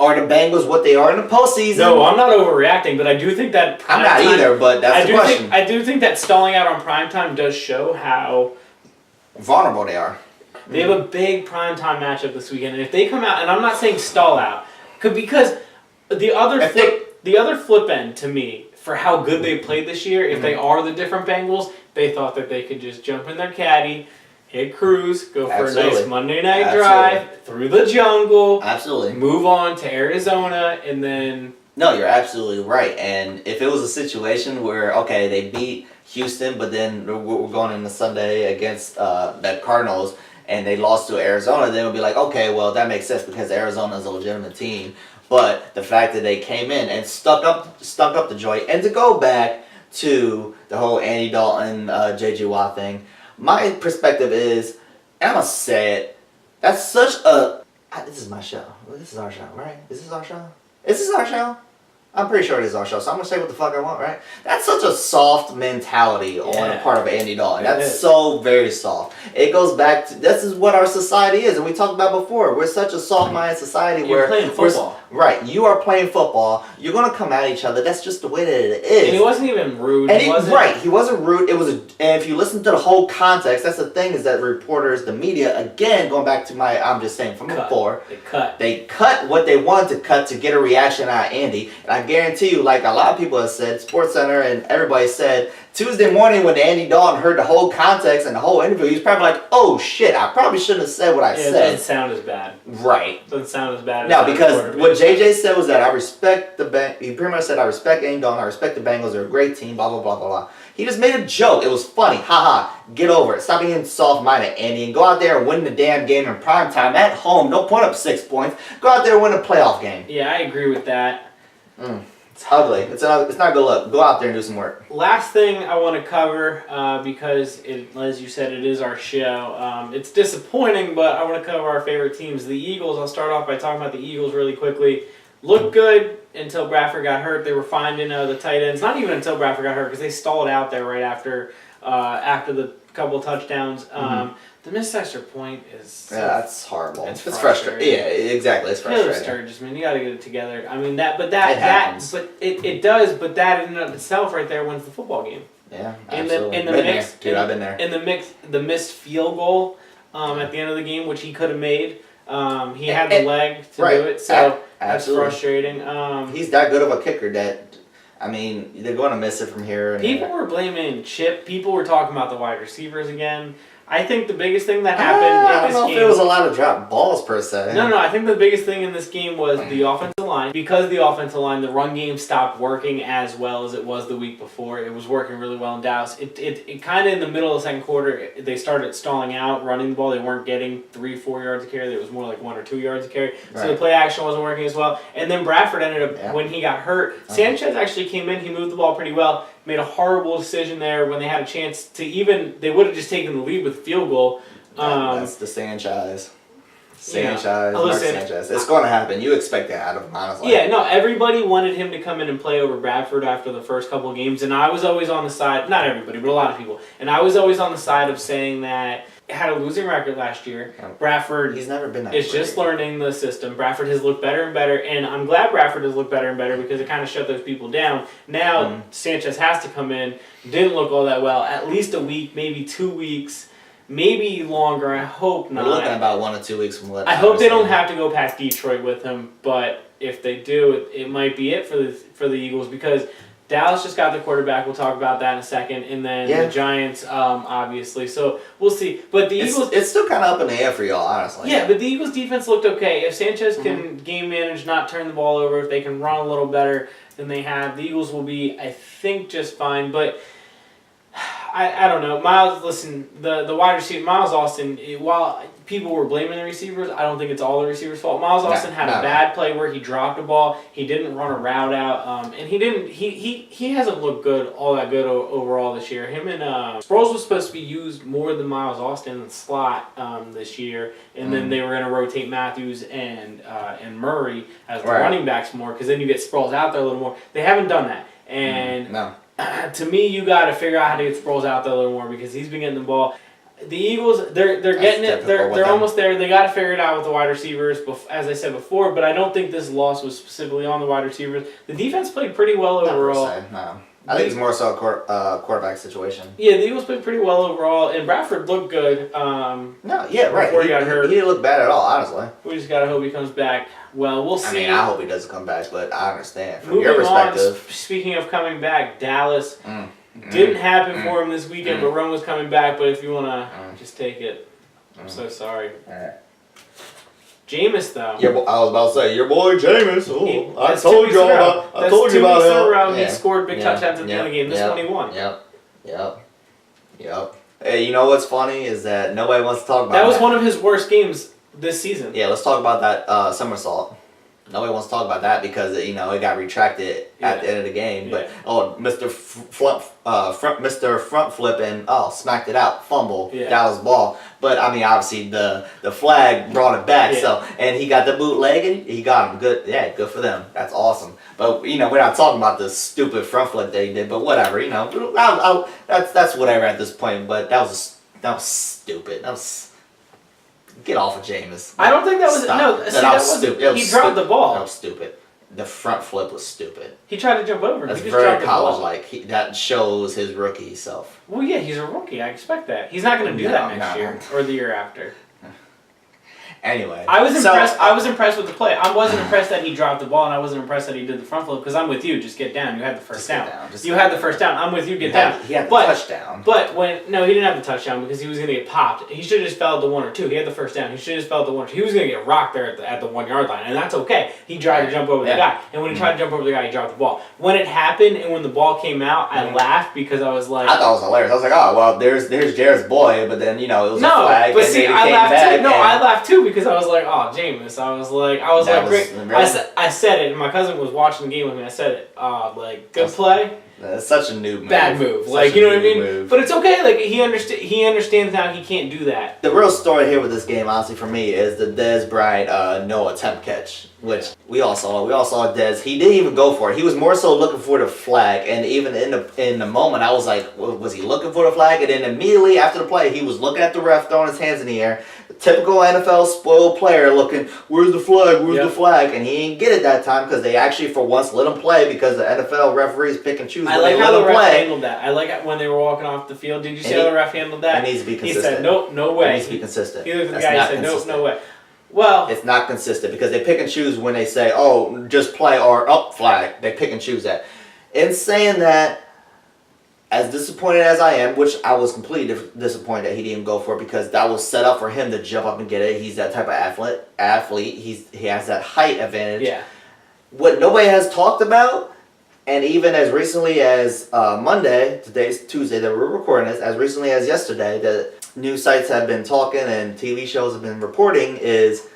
Are the Bengals what they are in the postseason? No, I'm not overreacting, but I do think that I'm not either, but that's the question. I do think that stalling out on primetime does show how vulnerable they are. They have a big primetime matchup this weekend, and if they come out, and I'm not saying stall out, because the other flip end to me for how good they played this year, if they are the different Bengals, they thought that they could just jump in their caddy, hit cruise, go for a nice Monday night drive through the jungle, move on to Arizona, and then. No, you're absolutely right. And if it was a situation where they beat Houston, but then we're going into Sunday against the Cardinals. And they lost to Arizona, then it would be like, okay, well, that makes sense because Arizona is a legitimate team. But the fact that they came in and stuck up the joint, and to go back to the whole Andy Dalton, J.J. Watt thing, my perspective is, and I'm going to say it, that's such a... This is my show. This is our show, right? Is this our show? Is this our show? I'm pretty sure it is our show, so I'm going to say what the fuck I want, right? That's such a soft mentality on the part of Andy Dalton. That's so very soft. It goes back to, this is what our society is, and we talked about before. We're such a soft-minded society You're playing football. Right, you are playing football. You're going to come at each other. That's just the way that it is. And he wasn't even rude. And he wasn't rude. It was, and if you listen to the whole context, that's the thing is that reporters, the media, again, going back to my I'm Just Saying from before. They cut what they wanted to cut to get a reaction out of Andy. And I guarantee you, like a lot of people have said, SportsCenter and everybody said, Tuesday morning when Andy Dalton heard the whole context and the whole interview, he was probably like, oh shit, I probably shouldn't have said what I said. It doesn't sound as bad. Right. It doesn't sound as bad. No, because what JJ said was that I respect he pretty much said I respect Andy Dalton, I respect the Bengals, they're a great team, blah, blah, blah, blah, blah. He just made a joke. It was funny. Haha. Get over it. Stop being soft-minded, Andy, and go out there and win the damn game in prime time at home. Don't put up 6 points. Go out there and win a playoff game. Yeah, I agree with that. It's ugly. It's not a good look. Go out there and do some work. Last thing I want to cover, because as you said, it is our show. It's disappointing, but I want to cover our favorite teams. The Eagles, I'll start off by talking about the Eagles really quickly. Looked good until Bradford got hurt. They were finding the tight ends. Not even until Bradford got hurt because they stalled out there right after the couple touchdowns. The missed extra point is that's horrible. It's frustrating. Yeah, exactly. It's frustrating. Sturgis, man, you got to get it together. I mean it does. But that in and of itself, right there, wins the football game. Yeah, absolutely. In the mix, dude, I've been there. In the mix, the missed field goal at the end of the game, which he could have made. He had the leg to do it, so that's frustrating. He's that good of a kicker that, I mean, they're going to miss it from here. People were blaming Chip. People were talking about the wide receivers again. I think the biggest thing that happened in this game... I don't know if it was a lot of drop balls, per se. No, I think the biggest thing in this game was the offensive line. Because the offensive line, the run game stopped working as well as it was the week before. It was working really well in Dallas. It kind of in the middle of the second quarter, they started stalling out, running the ball. They weren't getting 3-4 yards a carry. It was more like 1 or 2 yards a carry. So the play action wasn't working as well. And then Bradford ended up, when he got hurt, Sanchez actually came in. He moved the ball pretty well. Made a horrible decision there when they had a chance to they would have just taken the lead with a field goal. That's the Sanchez. Sanchez. Listen, it's going to happen. You expect that out of him, honestly. Yeah, no, everybody wanted him to come in and play over Bradford after the first couple of games, and I was always on the side, not everybody, but a lot of people, and I was always on the side of saying that it had a losing record last year. Bradford He's never been that is just learning the system. Bradford has looked better and better, and I'm glad Bradford has looked better and better because it kind of shut those people down. Now Sanchez has to come in. Didn't look all that well. At least a week, maybe 2 weeks. Maybe longer. I hope not. We're looking at about 1 or 2 weeks from I hope they don't have to go past Detroit with him, but if they do, it might be it for the Eagles because Dallas just got the quarterback. We'll talk about that in a second, and then the Giants, obviously. So we'll see. But the Eagles, it's still kind of up in the air for y'all, honestly. Yeah, but the Eagles' defense looked okay. If Sanchez can game manage, not turn the ball over, if they can run a little better than they have, the Eagles will be, I think, just fine. But I don't know. Miles, listen, the wide receiver, Miles Austin, while people were blaming the receivers, I don't think it's all the receivers' fault. Miles Austin had a bad play where he dropped a ball. He didn't run a route out, and he hasn't looked all that good overall this year. Him and Sproles was supposed to be used more than Miles Austin in the slot this year, and then they were going to rotate Matthews and Murray as the running backs more because then you get Sproles out there a little more. They haven't done that, and to me, you got to figure out how to get Sproles out there a little more because he's been getting the ball. The Eagles, they're getting it. They're almost there. They got to figure it out with the wide receivers, as I said before. But I don't think this loss was specifically on the wide receivers. The defense played pretty well overall. No. I think it's more so a quarterback situation. Yeah, the Eagles played pretty well overall, and Bradford looked good. Before he got hurt. He didn't look bad at all, honestly. We just gotta hope he comes back. Well, we'll see. I mean, I hope he doesn't come back, but I understand from your perspective. Speaking of coming back, Dallas didn't happen for him this weekend, but Rome was coming back. But if you wanna just take it, I'm so sorry. All right. Jameis, though. I was about to say, your boy Jameis. I told you about him. He scored big touchdowns at the end of the game. This one he won. Yep. Hey, you know what's funny is that nobody wants to talk about that. That was one of his worst games this season. Yeah, let's talk about that somersault. Nobody wants to talk about that because it got retracted at the end of the game. But Mr. Front Flip and smacked it out, fumble, Dallas ball. But I mean, obviously the flag brought it back. Yeah. So and he got the bootleg and he got him good. Yeah, good for them. That's awesome. But we're not talking about the stupid front flip that he did. But whatever, that's whatever at this point. But that was stupid. That was. Get off of Jameis. I don't think that was... Stop. No, that was stupid. He dropped the ball. That was stupid. The front flip was stupid. He tried to jump over. That's very college-like. That shows his rookie self. Well, yeah, he's a rookie. I expect that. He's not going to do that next year or the year after. Anyway. I was impressed. I was impressed with the play. I wasn't impressed that he dropped the ball, and I wasn't impressed that he did the front flip because I'm with you. Just get down. You had the first down. You had the first down. I'm with you. Get down. He had the touchdown. But he didn't have the touchdown because he was going to get popped. He should have just fell at the 1 or 2. He had the first down. He should have just fell at the 1 or 2. He was going to get rocked there at the 1 yard line, and that's okay. He tried to jump over the guy, and when he tried to jump over the guy, he dropped the ball. When it happened and when the ball came out, I laughed because I was like, I thought it was hilarious. I was like, oh well, there's Jared's boy, but then it was a flag. But see, I laughed too. No, I laughed too because I was like, oh. Jameis. I was like, great. I said it, and my cousin was watching the game with me. I said it, good play. That's such a noob move. Bad move. Such Like, you know what I mean? Move. But it's okay. Like, he understands now he can't do that. The real story here with this game, honestly, for me, is the Dez Bryant no attempt catch, which we all saw. We all saw Dez. He didn't even go for it. He was more so looking for the flag. And even in the moment, I was like, was he looking for the flag? And then immediately after the play, he was looking at the ref, throwing his hands in the air. Typical NFL spoiled player looking, where's the flag? Where's the flag? And he didn't get it that time because they actually for once let him play because the NFL referees pick and choose when they let him play. I like how the ref handled that. I like when they were walking off the field. Did you see how the ref handled that? It needs to be consistent. He said, nope, no way. It needs to be consistent. He looked at the guy and said, nope, no way. Well, it's not consistent because they pick and choose when they say, oh, just play or up flag. They pick and choose that. In saying that, as disappointed as I am, which I was completely disappointed that he didn't go for it because that was set up for him to jump up and get it. He's that type of athlete. He has that height advantage. Yeah. What nobody has talked about, and even as recently as Monday, today's Tuesday that we're recording this, as recently as yesterday, the news sites have been talking and TV shows have been reporting is,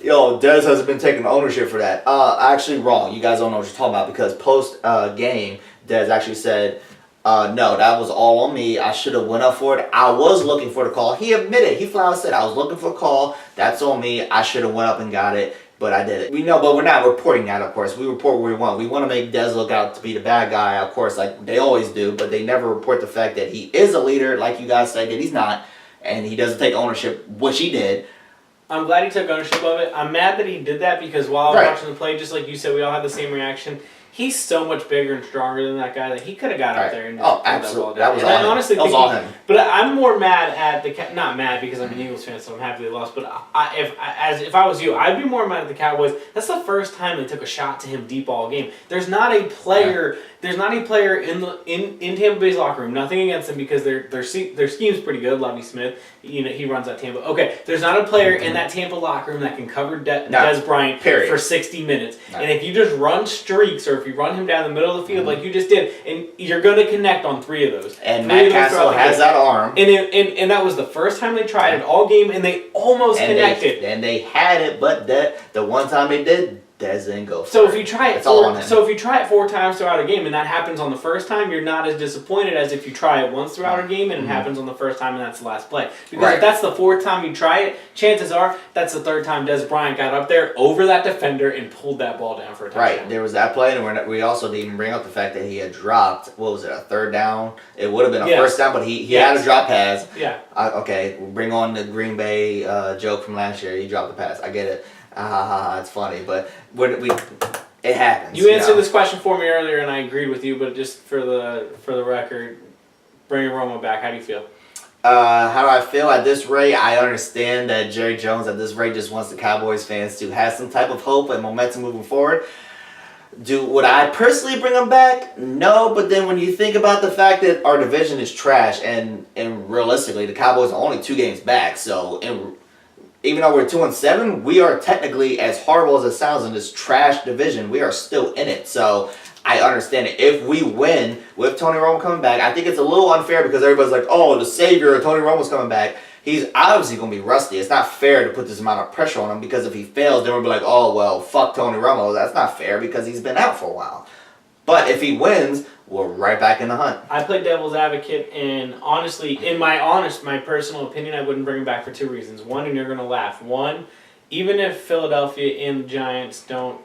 Dez hasn't been taking ownership for that. Actually wrong. You guys don't know what you're talking about because post game, Dez actually said, no, that was all on me. I should have went up for it. I was looking for the call. He admitted. He flat out said, I was looking for a call. That's on me. I should have went up and got it, but I did it. We know, but we're not reporting that, of course. We report what we want. We want to make Dez look out to be the bad guy, of course, like they always do, but they never report the fact that he is a leader, like you guys say that he's not, and he doesn't take ownership, which he did. I'm glad he took ownership of it. I'm mad that he did that because while I was watching the play, just like you said, we all had the same reaction. He's so much bigger and stronger than that guy that he could have got out there and just absolutely. That was all him. Honestly, that was all him. But I'm more mad at not mad because I'm an Eagles fan, so I'm happy they lost. But if I was you, I'd be more mad at the Cowboys. That's the first time they took a shot to him deep all game. There's not a player. Yeah. There's not a player in Tampa Bay's locker room. Nothing against them because their scheme's pretty good. Lovie Smith, he runs that Tampa. Okay, there's not a player in that Tampa locker room that can cover Dez Bryant for 60 minutes. No. And if you just run streaks or if you run him down the middle of the field like you just did, and you're going to connect on 3 of those. And Matt Castle has that arm. And that was the first time they tried it all game, and they almost connected. They had it, but the one time they did, Dez didn't go. So if you try it, if you try it 4 times throughout a game, and that happens on the first time, you're not as disappointed as if you try it once throughout a game and it happens on the first time and that's the last play. Because if that's the 4th time you try it, chances are that's the 3rd time Dez Bryant got up there over that defender and pulled that ball down for a touchdown. Right, there was that play, and we also didn't even bring up the fact that he had dropped. What was it? A 3rd down. It would have been a first down, but he had a drop pass. Yeah. Okay, we'll bring on the Green Bay joke from last year. He dropped the pass. I get it. It's funny, but it happens. You answered this question for me earlier, and I agreed with you. But just for the record, bringing Romo back, how do you feel? How do I feel at this rate? I understand that Jerry Jones at this rate just wants the Cowboys fans to have some type of hope and momentum moving forward. Would I personally bring him back? No, but then when you think about the fact that our division is trash, and realistically, the Cowboys are only 2 games back, so even though we're 2-7, we are technically, as horrible as it sounds in this trash division, we are still in it. So I understand it. If we win with Tony Romo coming back, I think it's a little unfair because everybody's like, oh, the savior, Tony Romo's coming back. He's obviously going to be rusty. It's not fair to put this amount of pressure on him because if he fails, then we'll be like, oh, well, fuck Tony Romo. That's not fair because he's been out for a while. But if he wins, we're right back in the hunt. I play devil's advocate, and honestly, my personal opinion, I wouldn't bring him back for 2 reasons. One, and you're going to laugh. One, even if Philadelphia and the Giants don't,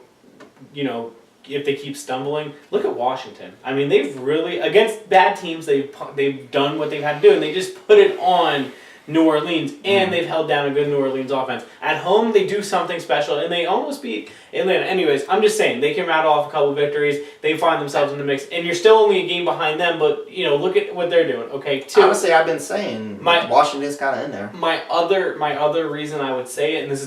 if they keep stumbling, look at Washington. I mean, they've really, against bad teams, they've done what they've had to do, and they just put it on New Orleans, and they've held down a good New Orleans offense. At home, they do something special, and they almost beat Atlanta. Anyways, I'm just saying, they can rattle off a couple victories. They find themselves in the mix, and you're still only a game behind them, but, look at what they're doing. Okay, 2. Honestly, I've been saying Washington's kind of in there. My other reason I would say it, and this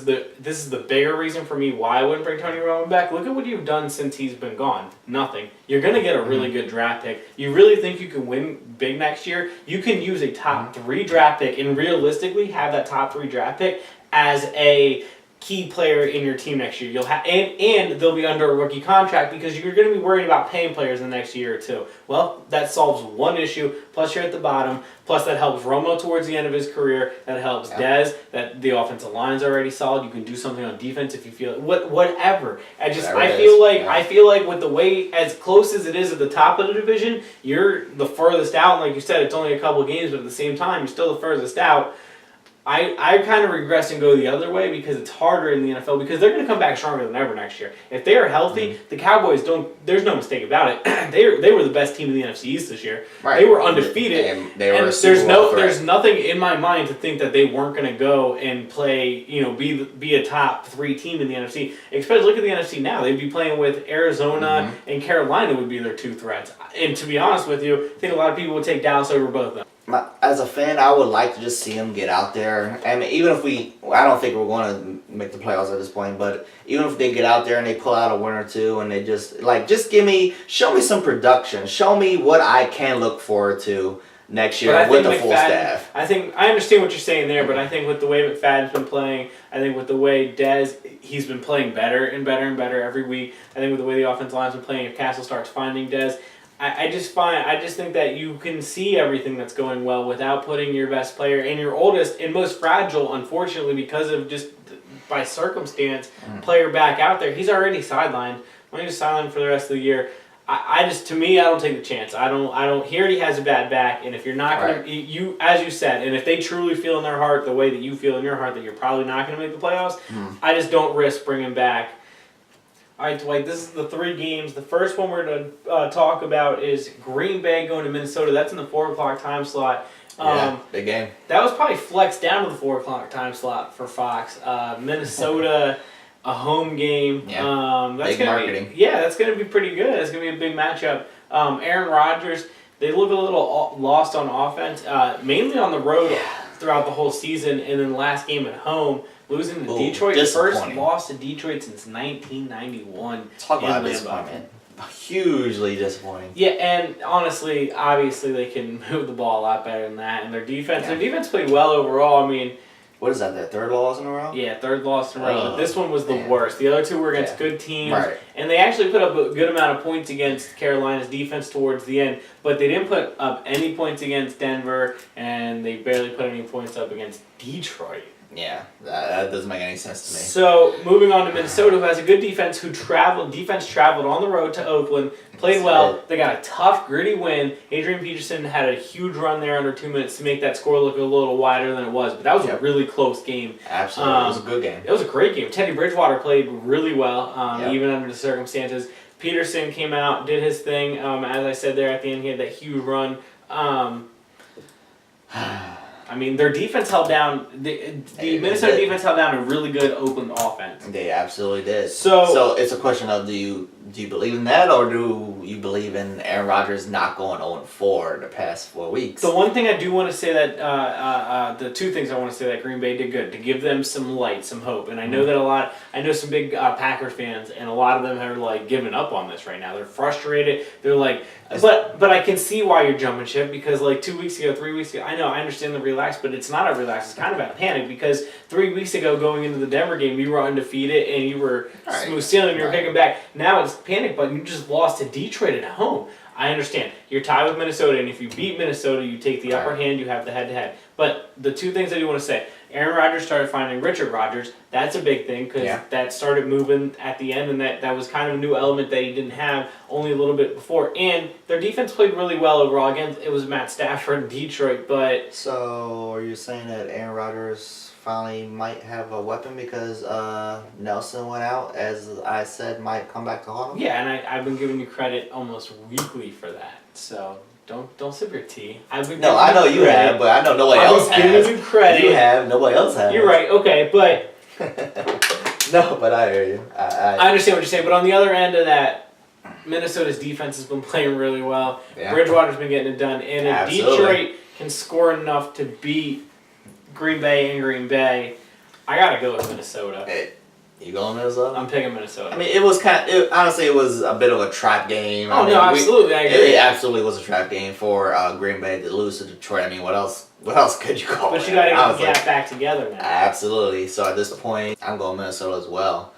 is the bigger reason for me why I wouldn't bring Tony Romo back, look at what you've done since he's been gone. Nothing. You're going to get a really good draft pick. You really think you can win big next year? You can use a top 3 draft pick and realistically have that top 3 draft pick as a key player in your team next year. You'll have and they'll be under a rookie contract because you're going to be worried about paying players in the next year or two. Well, that solves one issue. Plus, you're at the bottom. Plus, that helps Romo towards the end of his career. That helps Dez. That the offensive line's already solid. You can do something on defense if you feel whatever. I feel like with the way as close as it is at the top of the division, you're the furthest out. And like you said, it's only a couple games, but at the same time, you're still the furthest out. I kind of regress and go the other way because it's harder in the NFL because they're going to come back stronger than ever next year. If they are healthy, the Cowboys there's no mistake about it. They were the best team in the NFC East this year. Right. They were undefeated. And there's nothing in my mind to think that they weren't going to go and play, be a top 3 team in the NFC. Especially look at the NFC now. They'd be playing with Arizona and Carolina would be their 2 threats. And to be honest with you, I think a lot of people would take Dallas over both of them. As a fan, I would like to just see them get out there. I mean, even if I don't think we're going to make the playoffs at this point, but even if they get out there and they pull out a win or two and they just show me some production. Show me what I can look forward to next year with the full staff. I understand what you're saying there, but I think with the way McFadden's been playing, I think with the way Dez, he's been playing better and better and better every week. I think with the way the offensive line's been playing, if Castle starts finding Dez, I just think that you can see everything that's going well without putting your best player and your oldest and most fragile, unfortunately, because of just by circumstance, player back out there. He's already sidelined. Why don't you just sideline for the rest of the year? I don't take the chance. He already has a bad back, and if you're not going to, as you said, and if they truly feel in their heart the way that you feel in your heart that you're probably not going to make the playoffs, I just don't risk bringing back. All right, Dwight, this is the 3 games. The first one we're going to talk about is Green Bay going to Minnesota. That's in the 4 o'clock time slot. Big game. That was probably flexed down to the 4 o'clock time slot for Fox. Minnesota, a home game. Yeah, that's big marketing. That's going to be pretty good. That's going to be a big matchup. Aaron Rodgers, they look a little lost on offense, mainly on the road throughout the whole season, and then the last game at home. Losing to Detroit, first loss to Detroit since 1991. Talk about disappointment. Hugely disappointing. Yeah, and honestly, obviously they can move the ball a lot better than that. And their defense played well overall. I mean, what is that? Their 3rd loss in a row? Yeah, 3rd loss in a row. But this one was the worst. The other 2 were against good teams, and they actually put up a good amount of points against Carolina's defense towards the end. But they didn't put up any points against Denver, and they barely put any points up against Detroit. Yeah, that doesn't make any sense to me. So, moving on to Minnesota, who has a good defense, traveled on the road to Oakland, played well. They got a tough, gritty win. Adrian Peterson had a huge run there under 2 minutes to make that score look a little wider than it was. But that was a really close game. Absolutely. It was a good game. It was a great game. Teddy Bridgewater played really well, even under the circumstances. Peterson came out, did his thing. As I said there at the end, he had that huge run. I mean, their defense held down. The Minnesota defense held down a really good Oakland offense. They absolutely did. So it's a question of do you believe in that, or do you believe in Aaron Rodgers not going 0-4 the past 4 weeks? The one thing I do want to say that the 2 things I want to say that Green Bay did good to give them some light, some hope, and I know that I know some big Packers fans, and a lot of them are giving up on this right now. They're frustrated. They're like, but I can see why you're jumping ship because 2 weeks ago, 3 weeks ago, I understand the relax, but it's not a relax. It's kind of a panic because 3 weeks ago, going into the Denver game, you were undefeated and you were smooth sailing. You were kicking back. Now it's panic button. You just lost to Detroit at home. I understand. You're tied with Minnesota, and if you beat Minnesota, you take the upper hand. You have the head-to-head. But the 2 things I do want to say. Aaron Rodgers started finding Richard Rodgers. That's a big thing because that started moving at the end, and that was kind of a new element that he didn't have only a little bit before. And their defense played really well overall. Again, it was Matt Stafford in Detroit, but... So are you saying that Aaron Rodgers finally might have a weapon because Nelson went out, as I said, might come back to haunt him? Yeah, and I've been giving you credit almost weekly for that. So... Don't sip your tea. I know you have, but I know nobody else has. I was giving you credit. You have, nobody else has. You're right, okay, but... No, but I hear you. I understand what you're saying, but on the other end of that, Minnesota's defense has been playing really well. Yeah. Bridgewater's been getting it done. And if Detroit can score enough to beat Green Bay, I got to go with Minnesota. You going Minnesota? I'm picking Minnesota. I mean, it was honestly, it was a bit of a trap game. Oh, no, absolutely. I agree. It absolutely was a trap game for Green Bay to lose to Detroit. I mean, what else could you call it? But you got to get back together now. Absolutely. So at this point, I'm going Minnesota as well.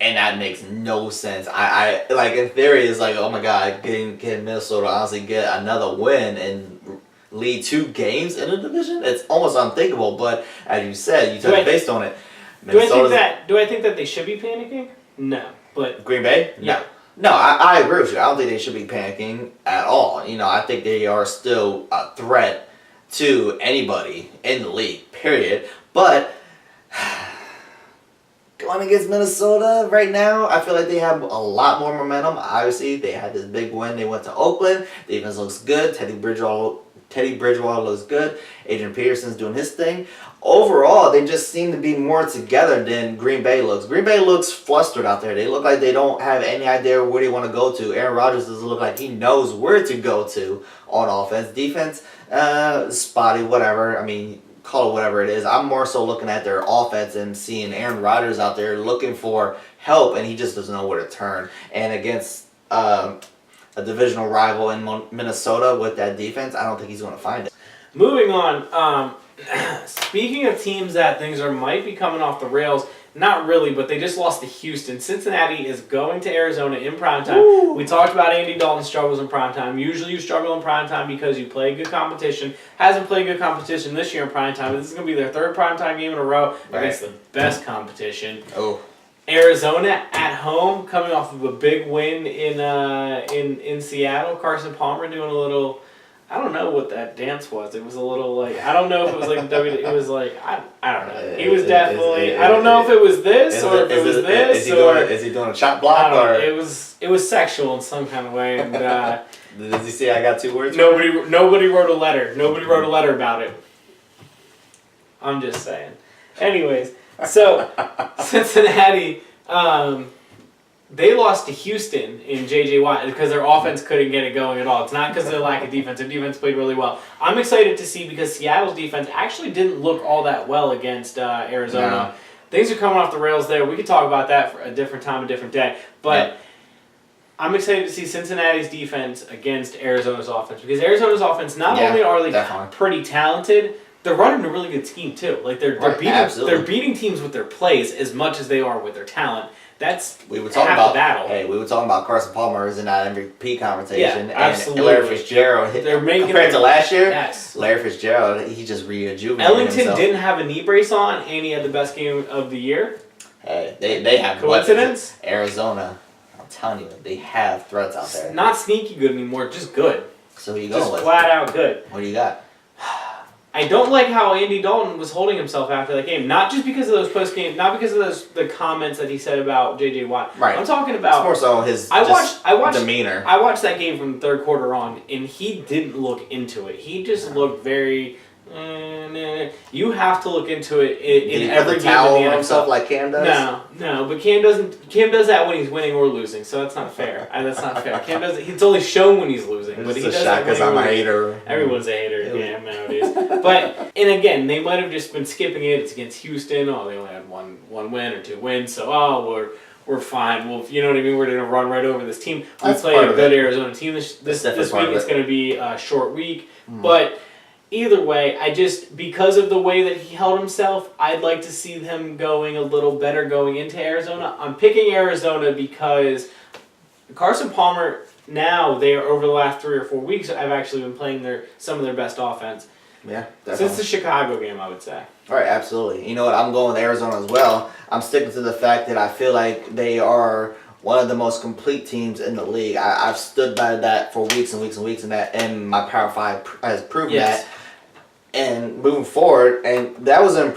And that makes no sense. I like, in theory, it's like, oh my God, can Minnesota honestly get another win and lead 2 games in a division? It's almost unthinkable. But as you said, you touched based on it. Do I think that they should be panicking? No, but Green Bay? Yeah. No, I agree with you. I don't think they should be panicking at all. You know, I think they are still a threat to anybody in the league, period. But going against Minnesota right now, I feel like they have a lot more momentum. Obviously, they had this big win. They went to Oakland. The defense looks good. Teddy Bridgewater looks good. Adrian Peterson's doing his thing. Overall, they just seem to be more together than Green Bay looks. Green Bay looks flustered out there. They look like they don't have any idea where they want to go to. Aaron Rodgers doesn't look like he knows where to go to on offense. Defense, spotty, whatever. I mean, call it whatever it is. I'm more so looking at their offense and seeing Aaron Rodgers out there looking for help, and he just doesn't know where to turn. And against a divisional rival in Minnesota with that defense, I don't think he's going to find it. Moving on, speaking of teams that things might be coming off the rails, not really, but they just lost to Houston. Cincinnati is going to Arizona in primetime. Ooh. We talked about Andy Dalton's struggles in primetime. Usually you struggle in primetime because you play good competition. Hasn't played good competition this year in primetime. This is going to be their 3rd primetime game in a row against the best competition. Oh. Arizona at home, coming off of a big win in Seattle. Carson Palmer doing a little, I don't know what that dance was. It was a little like, I don't know if it was like it was like, I don't know. He was definitely, I don't know if it was this or if it was this or. Is he doing a chop block or? It was sexual in some kind of way. And does he say I got 2 words? Nobody wrote a letter. Nobody wrote a letter about it. I'm just saying. Anyways. So, Cincinnati, they lost to Houston in J.J. Watt because their offense couldn't get it going at all. It's not because of their lack of defense. Their defense played really well. I'm excited to see because Seattle's defense actually didn't look all that well against Arizona. No. Things are coming off the rails there. We could talk about that for a different time, a different day. But I'm excited to see Cincinnati's defense against Arizona's offense because Arizona's offense, not only are they pretty talented, they're running a really good scheme too. Like they're beating teams with their plays as much as they are with their talent. That's we were talking half about the battle. Hey, we were talking about Carson Palmer is in that MVP conversation. Yeah, absolutely. And Larry Fitzgerald. They're making compared to last year. Yes. Larry Fitzgerald, he just rejuvenated Ellington himself. didn't have a knee brace on, and he had the best game of the year. Hey, they have coincidence. Arizona, I'm telling you, they have threats out there. Not sneaky good anymore, just good. So you go just with flat out good. What do you got? I don't like how Andy Dalton was holding himself after that game. Not just because of those post game, not because of the comments that he said about J.J. Watt. Right. I'm talking about. It's more so his demeanor. I watched that game from the 3rd quarter on, and he didn't look into it. He just looked very. You have to look into it in every game towel in the NFL. Himself like Cam does? No, but Cam doesn't. Cam does that when he's winning or losing, so that's not fair. That's not fair. Cam does. It's only shown when he's losing, but he does it because I'm a hater. Everyone's a hater, nowadays. But and again, they might have just been skipping it. It's against Houston. Oh, they only had one win or 2 wins, so we're fine. Well, you know what I mean. We're gonna run right over this team. We play a good Arizona team this week. It's gonna be a short week, but. Either way, because of the way that he held himself, I'd like to see him going a little better going into Arizona. I'm picking Arizona because Carson Palmer, now, they are over the last 3 or 4 weeks, have actually been playing some of their best offense. Yeah, definitely. Since the Chicago game, I would say. All right, absolutely. You know what? I'm going with Arizona as well. I'm sticking to the fact that I feel like they are one of the most complete teams in the league. I've stood by that for weeks and weeks and weeks, and my Power 5 has proven that. And moving forward, and that was a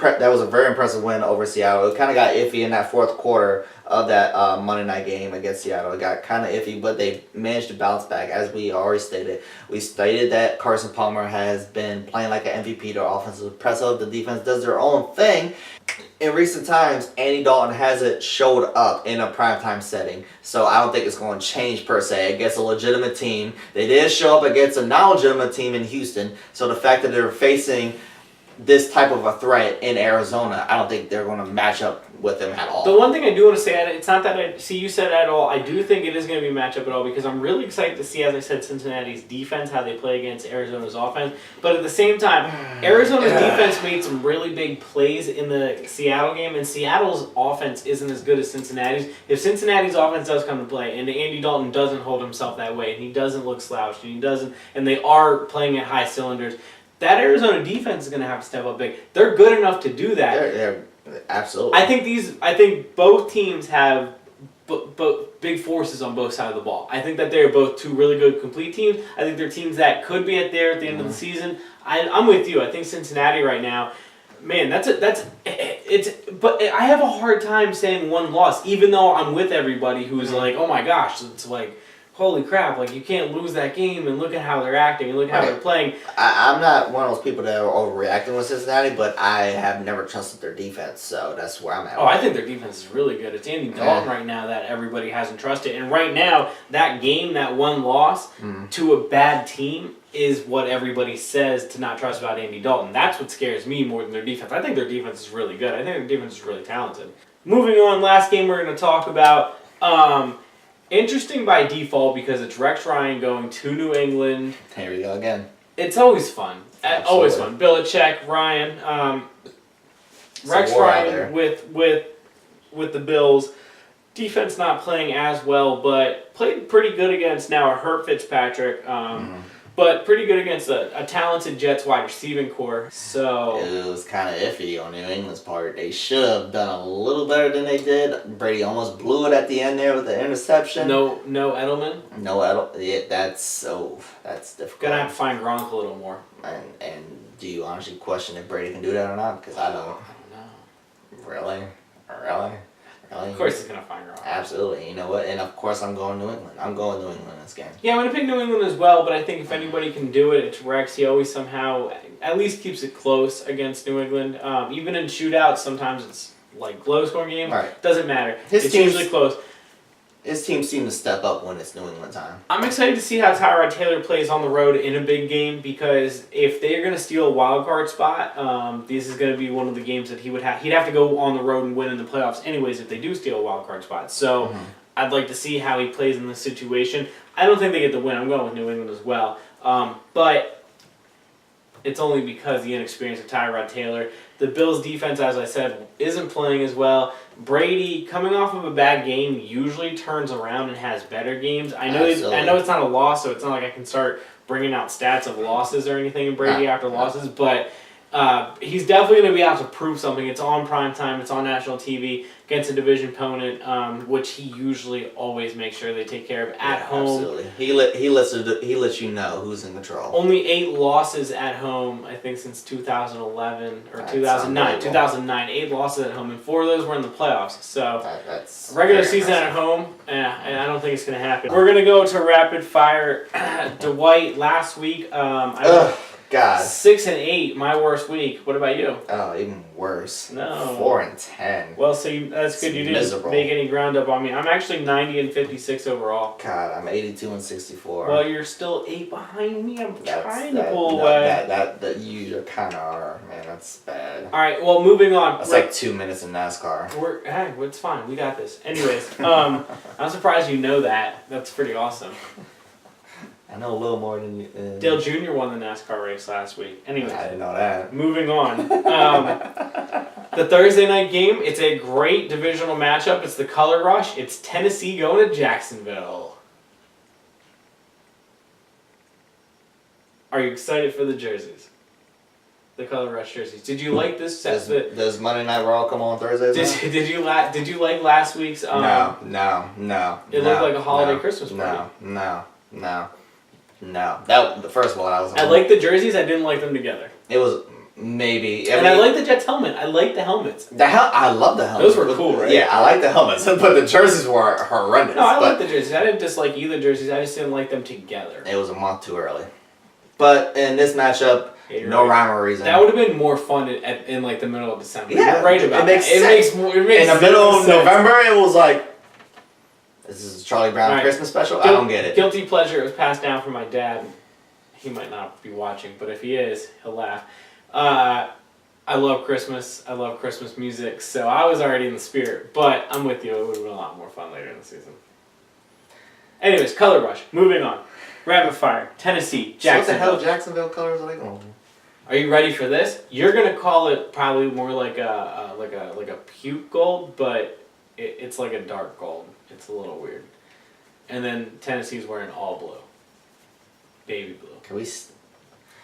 very impressive win over Seattle. It kind of got iffy in that 4th quarter of that Monday night game against Seattle. It got kind of iffy, but they managed to bounce back, as we already stated. We stated that Carson Palmer has been playing like an MVP. Their offense is impressive. The defense does their own thing. In recent times, Andy Dalton hasn't showed up in a primetime setting, so I don't think it's going to change per se against a legitimate team. They did show up against a non-legitimate team in Houston, so the fact that they're facing this type of a threat in Arizona, I don't think they're going to match up with them at all. The one thing I do want to say, it's not that I see you said at all. I do think it is going to be a matchup at all because I'm really excited to see, as I said, Cincinnati's defense, how they play against Arizona's offense. But at the same time, Arizona's defense made some really big plays in the Seattle game, and Seattle's offense isn't as good as Cincinnati's. If Cincinnati's offense does come to play, and Andy Dalton doesn't hold himself that way, and he doesn't look slouched, and they are playing at high cylinders, that Arizona defense is going to have to step up big. They're good enough to do that. They're absolutely. I think both teams have big forces on both sides of the ball. I think that they're both two really good complete teams. I think they're teams that could be at there at the end of the season. I'm with you. I think Cincinnati right now, man, but I have a hard time saying one loss, even though I'm with everybody who's like, oh my gosh, it's like, holy crap, like you can't lose that game and look at how they're acting and look at how they're playing. I'm not one of those people that are overreacting with Cincinnati, but I have never trusted their defense, so that's where I'm at. Oh, I think their defense is really good. It's Andy Dalton right now that everybody hasn't trusted. And right now, that game, that one loss to a bad team is what everybody says to not trust about Andy Dalton. That's what scares me more than their defense. I think their defense is really good. I think their defense is really talented. Moving on, last game we're going to talk about. Interesting by default because it's Rex Ryan going to New England. Here we go again. It's always fun. Absolutely. Always fun. Belichick, Ryan, Rex Ryan with the Bills. Defense not playing as well, but played pretty good against now a hurt Fitzpatrick. But pretty good against a talented Jets wide receiving core. So it was kind of iffy on New England's part. They should have done a little better than they did. Brady almost blew it at the end there with the interception. No Edelman. No Edelman. Yeah, that's difficult. Gonna have to find Gronk a little more. And do you honestly question if Brady can do that or not? Because I don't. I don't know. Really? Of course he's going to find Gronk. Absolutely. You know what? And of course I'm going New England. I'm going New England this game. Yeah, I'm going to pick New England as well, but I think if anybody can do it, it's Rex. He always somehow at least keeps it close against New England. Even in shootouts, sometimes it's like low-scoring games. Right. Doesn't matter. It's usually close. His team seems to step up when it's New England time. I'm excited to see how Tyrod Taylor plays on the road in a big game because if they're going to steal a wild card spot, this is going to be one of the games that he'd have to go on the road and win in the playoffs anyways if they do steal a wild card spot. So I'd like to see how he plays in this situation. I don't think they get the win. I'm going with New England as well. But it's only because the inexperience of Tyrod Taylor. The Bills' defense, as I said, isn't playing as well. Brady, coming off of a bad game, usually turns around and has better games. I know it's not a loss, so it's not like I can start bringing out stats of losses or anything in Brady after losses, but he's definitely going to be out to prove something. It's on prime time. It's on national TV against a division opponent, which he usually always makes sure they take care of at home. Absolutely. He lets you know who's in control. Only 8 losses at home, I think, since 2011 or 2009. 2009, 8 losses at home, and 4 of those were in the playoffs. So that's regular season at home, and I don't think it's going to happen. We're going to go to rapid fire. Dwight, last week, God. 6-8, my worst week. What about you? Oh, even worse. No. 4-10. Well, so that's good. You didn't make any ground up on me. I'm actually 90-56 overall. God, I'm 82-64. Well, you're still 8 behind me. I'm trying to pull away. You kind of are, man. That's bad. All right. Well, moving on. That's like 2 minutes in NASCAR. It's fine. We got this. Anyways, I'm surprised you know that. That's pretty awesome. I know a little more than you. Dale Jr. won the NASCAR race last week. Anyways, I didn't know that. Moving on. The Thursday night game, it's a great divisional matchup. It's the Color Rush. It's Tennessee going to Jacksonville. Are you excited for the jerseys? The Color Rush jerseys. Did you like this set? Does Monday Night Raw come on Thursdays? Did you like last week's? No. It looked like a holiday Christmas party. No. That first of all, I like the jerseys. I didn't like them together. It was maybe. I like the Jets helmet. I like the helmets. I love the helmets. Those were cool, right? Yeah, I like the helmets, but the jerseys were horrendous. No, I like the jerseys. I didn't dislike either jerseys. I just didn't like them together. It was a month too early. But in this matchup, no rhyme or reason. That would have been more fun in like the middle of December. Yeah, you're right about it makes that. Sense. It makes in the middle of November, it was like, this is Charlie Brown Christmas special? I don't get it. Guilty pleasure. It was passed down from my dad. He might not be watching, but if he is, he'll laugh. I love Christmas. I love Christmas music. So I was already in the spirit. But I'm with you. It would have been a lot more fun later in the season. Anyways, color rush. Moving on. Rapid fire. Tennessee. Jacksonville. So what the hell Jacksonville colors are they going for? Are you ready for this? You're gonna call it probably more like a puke gold, but it's like a dark gold. It's a little weird. And then Tennessee's wearing all blue, baby blue. Can we?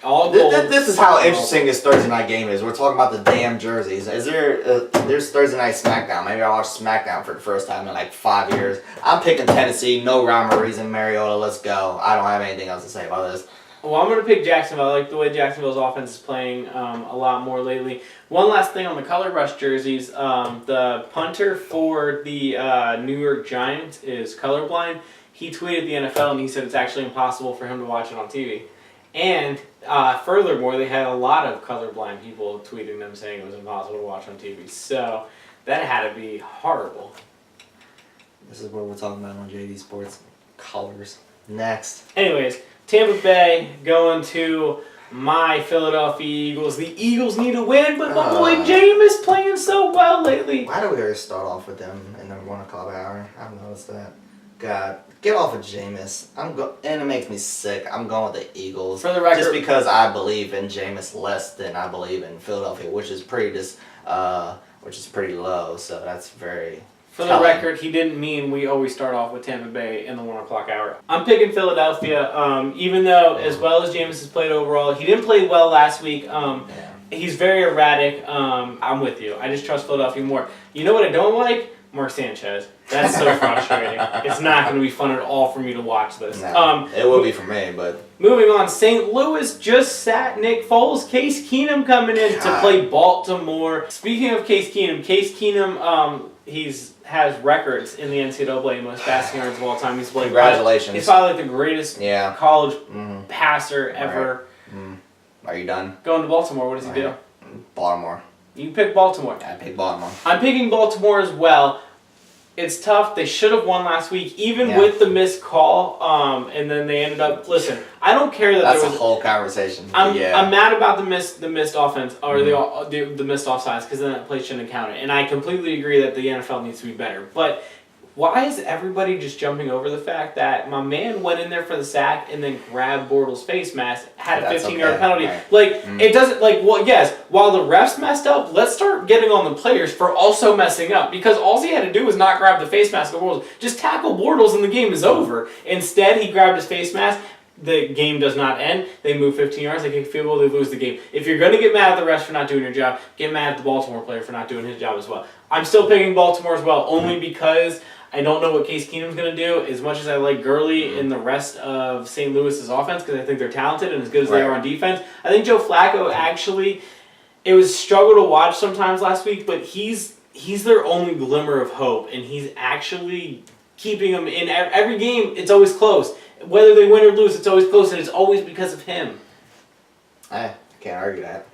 All gold. This is how interesting this Thursday night game is. We're talking about the damn jerseys. Is there? There's Thursday night SmackDown. Maybe I'll watch SmackDown for the first time in like 5 years. I'm picking Tennessee. No rhyme or reason. Mariota. Let's go. I don't have anything else to say about this. Well, I'm going to pick Jacksonville. I like the way Jacksonville's offense is playing a lot more lately. One last thing on the color rush jerseys. The punter for the New York Giants is colorblind. He tweeted the NFL and he said it's actually impossible for him to watch it on TV. And furthermore, they had a lot of colorblind people tweeting them saying it was impossible to watch on TV. So that had to be horrible. This is what we're talking about on JD Sports. Colors. Next. Anyways, Tampa Bay going to my Philadelphia Eagles. The Eagles need a win, but my boy Jameis playing so well lately. Why do we always start off with them in the 1 o'clock hour? I've noticed that. God, get off of Jameis. And it makes me sick. I'm going with the Eagles. For the record, just because I believe in Jameis less than I believe in Philadelphia, which is pretty low. So that's very. For the record, he didn't mean we always start off with Tampa Bay in the 1 o'clock hour. I'm picking Philadelphia, even though as well as Jameis has played overall, he didn't play well last week. He's very erratic. I'm with you. I just trust Philadelphia more. You know what I don't like? Mark Sanchez. That's so frustrating. It's not going to be fun at all for me to watch this. No, it will be for me, but... Moving on, St. Louis just sat Nick Foles. Case Keenum coming in to play Baltimore. Speaking of Case Keenum, has records in the NCAA, most passing yards of all time. He's like, congratulations. He's probably like the greatest college passer ever. Right. Are you done? Going to Baltimore, what does he do? Baltimore. You pick Baltimore. I pick Baltimore. I'm picking Baltimore as well. It's tough. They should have won last week, even with the missed call. And then they ended up. Listen, I don't care that that's there was a whole conversation. I'm mad about the missed offense or the missed offsides because then that play shouldn't have counted. And I completely agree that the NFL needs to be better. But why is everybody just jumping over the fact that my man went in there for the sack and then grabbed Bortles' face mask, had a 15-yard penalty? Right. It doesn't, yes, while the refs messed up, let's start getting on the players for also messing up because all he had to do was not grab the face mask of Bortles. Just tackle Bortles and the game is over. Instead, he grabbed his face mask. The game does not end. They move 15 yards. They kick a field goal. They lose the game. If you're going to get mad at the refs for not doing your job, get mad at the Baltimore player for not doing his job as well. I'm still picking Baltimore as well, only because I don't know what Case Keenum's going to do. As much as I like Gurley and the rest of St. Louis's offense, because I think they're talented and as good as they are on defense, I think Joe Flacco actually, it was a struggle to watch sometimes last week, but he's their only glimmer of hope, and he's actually keeping them in every game. It's always close. Whether they win or lose, it's always close, and it's always because of him. I can't argue that.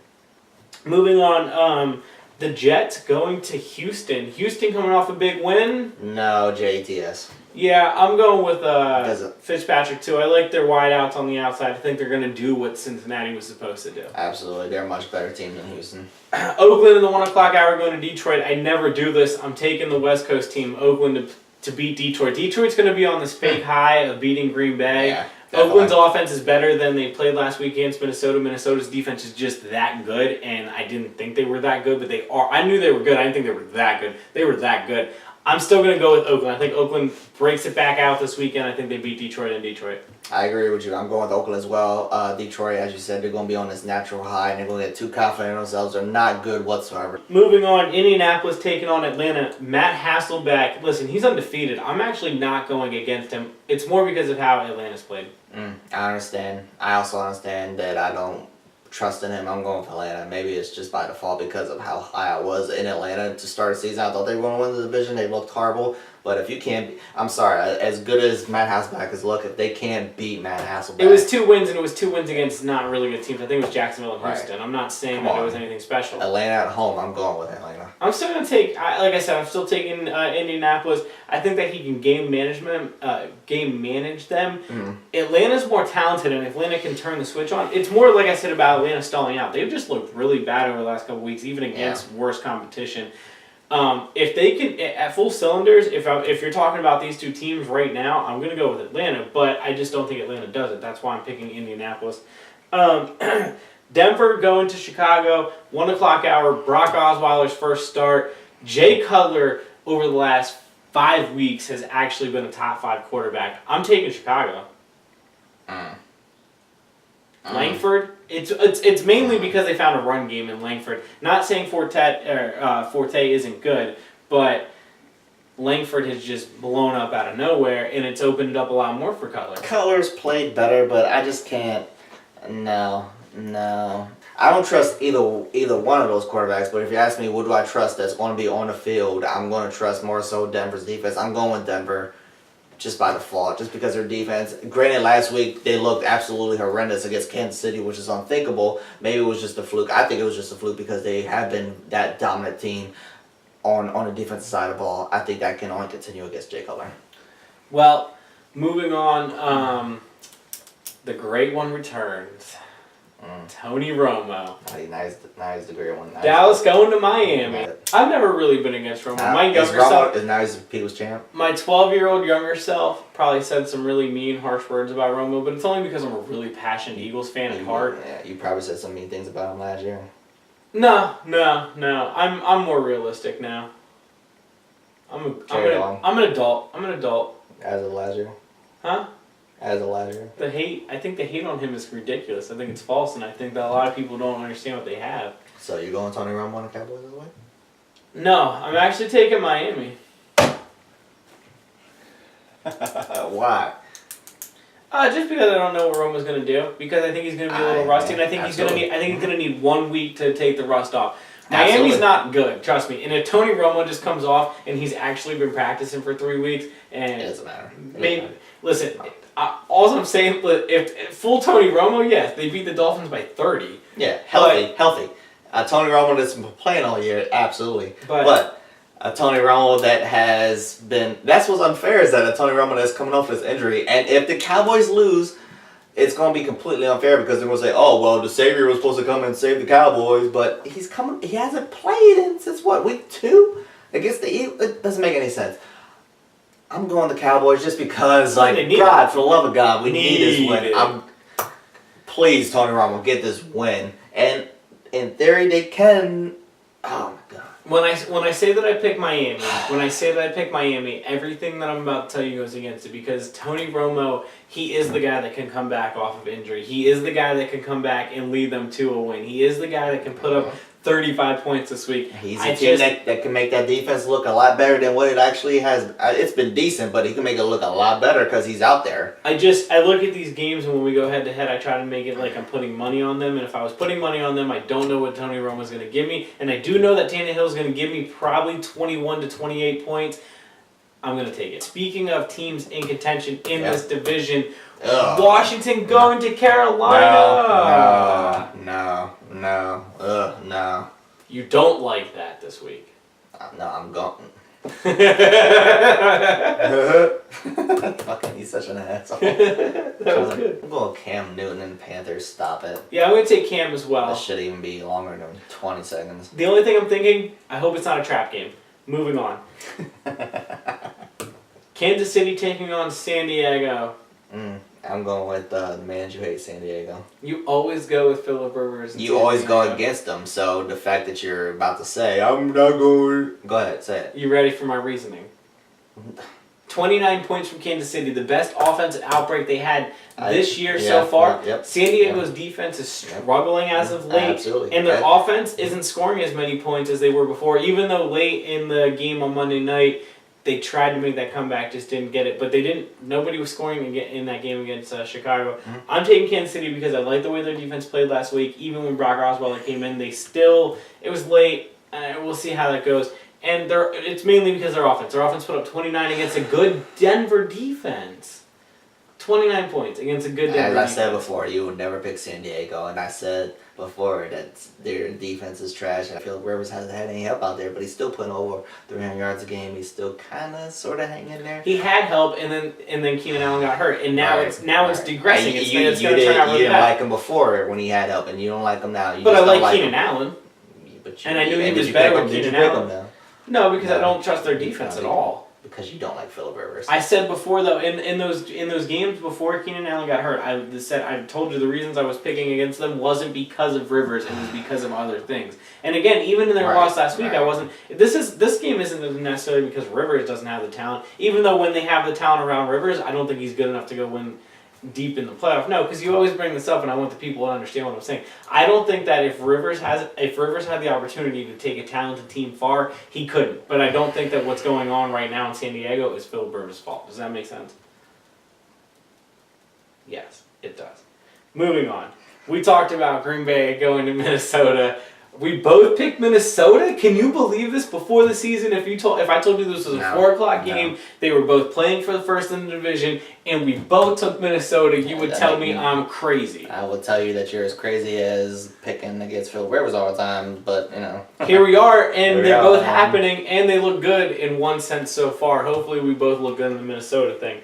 Moving on, the Jets going to Houston. Houston coming off a big win. No, JTS. Yeah, I'm going with Fitzpatrick too. I like their wideouts on the outside. I think they're going to do what Cincinnati was supposed to do. Absolutely. They're a much better team than Houston. Oakland in the 1 o'clock hour going to Detroit. I never do this. I'm taking the West Coast team, Oakland, to beat Detroit. Detroit's going to be on this fake high of beating Green Bay. Yeah, Oakland's offense is better than they played last week against Minnesota. Minnesota's defense is just that good, and I didn't think they were that good, but they are. I knew they were good. I didn't think they were that good. They were that good. I'm still going to go with Oakland. I think Oakland breaks it back out this weekend. I think they beat Detroit in Detroit. I agree with you. I'm going with Oakland as well. Detroit, as you said, they're going to be on this natural high, and they're going to get too confident in themselves. They're not good whatsoever. Moving on, Indianapolis taking on Atlanta. Matt Hasselbeck, listen, he's undefeated. I'm actually not going against him. It's more because of how Atlanta's played. I understand. I also understand that I don't trust in him. I'm going with Atlanta. Maybe it's just by default because of how high I was in Atlanta to start the season. I thought they were going to win the division. They looked horrible. But if you can't, I'm sorry, as good as Matt Hasselbeck is look, if they can't beat Matt Hasselbeck. It was 2 wins, and it was 2 wins against not really good teams. I think it was Jacksonville and Houston. Right. I'm not saying Come that on. it was anything special. Atlanta at home, I'm going with Atlanta. I'm still going to take, like I said, I'm still taking Indianapolis. I think that he can game manage them. Mm-hmm. Atlanta's more talented, and if Atlanta can turn the switch on, it's more like I said about Atlanta stalling out. They've just looked really bad over the last couple weeks, even against worse competition. If they can, at full cylinders, if you're talking about these two teams right now, I'm going to go with Atlanta, but I just don't think Atlanta does it. That's why I'm picking Indianapolis. Denver going to Chicago, 1 o'clock hour, Brock Osweiler's first start. Jay Cutler, over the last 5 weeks, has actually been a top 5 quarterback. I'm taking Chicago. Langford, it's mainly because they found a run game in Langford. Not saying Forte isn't good, but Langford has just blown up out of nowhere, and it's opened it up a lot more for Cutler. Cutler's played better, but I just can't. No. I don't trust either one of those quarterbacks, but if you ask me what do I trust that's going to be on the field, I'm going to trust more so Denver's defense. I'm going with Denver just by default, just because their defense, granted last week they looked absolutely horrendous against Kansas City, which is unthinkable. Maybe it was just a fluke. I think it was just a fluke because they have been that dominant team on the defensive side of the ball. I think that can only continue against Jay Cutler. Well, moving on, the great one returns. Tony Romo. Nice the great one. Nice. Dallas going to Miami. I've never really been against Romo. My younger self is now he's People's champ. My 12-year-old younger self probably said some really mean, harsh words about Romo, but it's only because I'm a really passionate Eagles fan at heart. Yeah, you probably said some mean things about him last year. No. I'm more realistic now. I'm an adult. As of last year. Huh? As of last year. I think the hate on him is ridiculous. I think it's false, and I think that a lot of people don't understand what they have. So you're going Tony Romo on the Cowboys this way? No, I'm actually taking Miami. Why? Just because I don't know what Romo's going to do. Because I think he's going to be a little rusty, and I think he's going to need 1 week to take the rust off. Miami's not good, trust me. And if Tony Romo just comes off and he's actually been practicing for 3 weeks, and it doesn't matter. Listen. All I'm saying, if full Tony Romo, yes, they beat the Dolphins by 30. Yeah, healthy. Tony Romo that's been playing all year, absolutely. But a Tony Romo that has been, that's what's unfair is that a Tony Romo that's coming off this injury, and if the Cowboys lose, it's going to be completely unfair because they're going to say, oh, well, the Savior was supposed to come and save the Cowboys, but he hasn't played since what, week 2? Against the Eagles? It doesn't make any sense. I'm going the Cowboys just because, God, for the love of God, we need this win. Please, Tony Romo, get this win. And in theory, they can. Oh my God. When I say that I pick Miami, everything that I'm about to tell you goes against it because Tony Romo, he is the guy that can come back off of injury. He is the guy that can come back and lead them to a win. He is the guy that can put up 35 points this week. He's a team that can make that defense look a lot better than what it actually has. It's been decent, but he can make it look a lot better because he's out there. I look at these games, and when we go head-to-head, I try to make it like I'm putting money on them, and if I was putting money on them, I don't know what Tony Romo's going to give me, and I do know that Tannehill's going to give me probably 21 to 28 points. I'm going to take it. Speaking of teams in contention in this division, Washington going to Carolina. No. You don't like that this week. No, I'm going. Fucking, he's such an asshole. That was good. I'm going Cam Newton and Panthers. Stop it. Yeah, I'm going to take Cam as well. That should even be longer than 20 seconds. The only thing I'm thinking, I hope it's not a trap game. Moving on. Kansas City taking on San Diego. I'm going with the man you hate, San Diego. You always go with Phillip Rivers. You always go against them, so the fact that you're about to say, I'm not going... Go ahead, say it. You ready for my reasoning? 29 points from Kansas City, the best offensive outbreak they had this year so far. San Diego's defense is struggling as of late. Absolutely. And their offense isn't scoring as many points as they were before, even though late in the game on Monday night, they tried to make that comeback, just didn't get it. But they didn't. Nobody was scoring in that game against Chicago. I'm taking Kansas City because I like the way their defense played last week. Even when Brock Osweiler came in, it was late. We'll see how that goes. And it's mainly because their offense. Their offense put up 29 against a good Denver defense. 29 points against a good Denver defense. As I said before, you would never pick San Diego, and I said before that their defense is trash. I feel Rivers hasn't had any help out there, but he's still putting over 300 yards a game. He's still kind of, sort of hanging in there. He had help, and then Keenan Allen got hurt, and now it's digressing. It's going to turn out really You didn't bad. like him before when he had help, and you don't like him now. But I like Keenan Allen. And I knew he was better with Keenan Allen. No, because I don't trust their defense at all. Because you don't like Phillip Rivers. I said before though, in those games before Keenan Allen got hurt, I told you the reasons I was picking against them wasn't because of Rivers, it was because of other things. And again, even in their loss last week, I wasn't. This game isn't necessarily because Rivers doesn't have the talent. Even though when they have the talent around Rivers, I don't think he's good enough to go win deep in the playoff. No, because you always bring this up, and I want the people to understand what I'm saying. I don't think that if Rivers had the opportunity to take a talented team far, he couldn't. But I don't think that what's going on right now in San Diego is Phil Rivers' fault. Does that make sense? Yes, it does. Moving on. We talked about Green Bay going to Minnesota. We both picked Minnesota. Can you believe this? Before the season, if I told you this was a 4:00 game, they were both playing for the first in the division, and we both took Minnesota, you would tell me I'm crazy. I will tell you that you're as crazy as picking against Phil Rivers all the time, but you know. Here we are, and they're both happening, and they look good in one sense so far. Hopefully, we both look good in the Minnesota thing.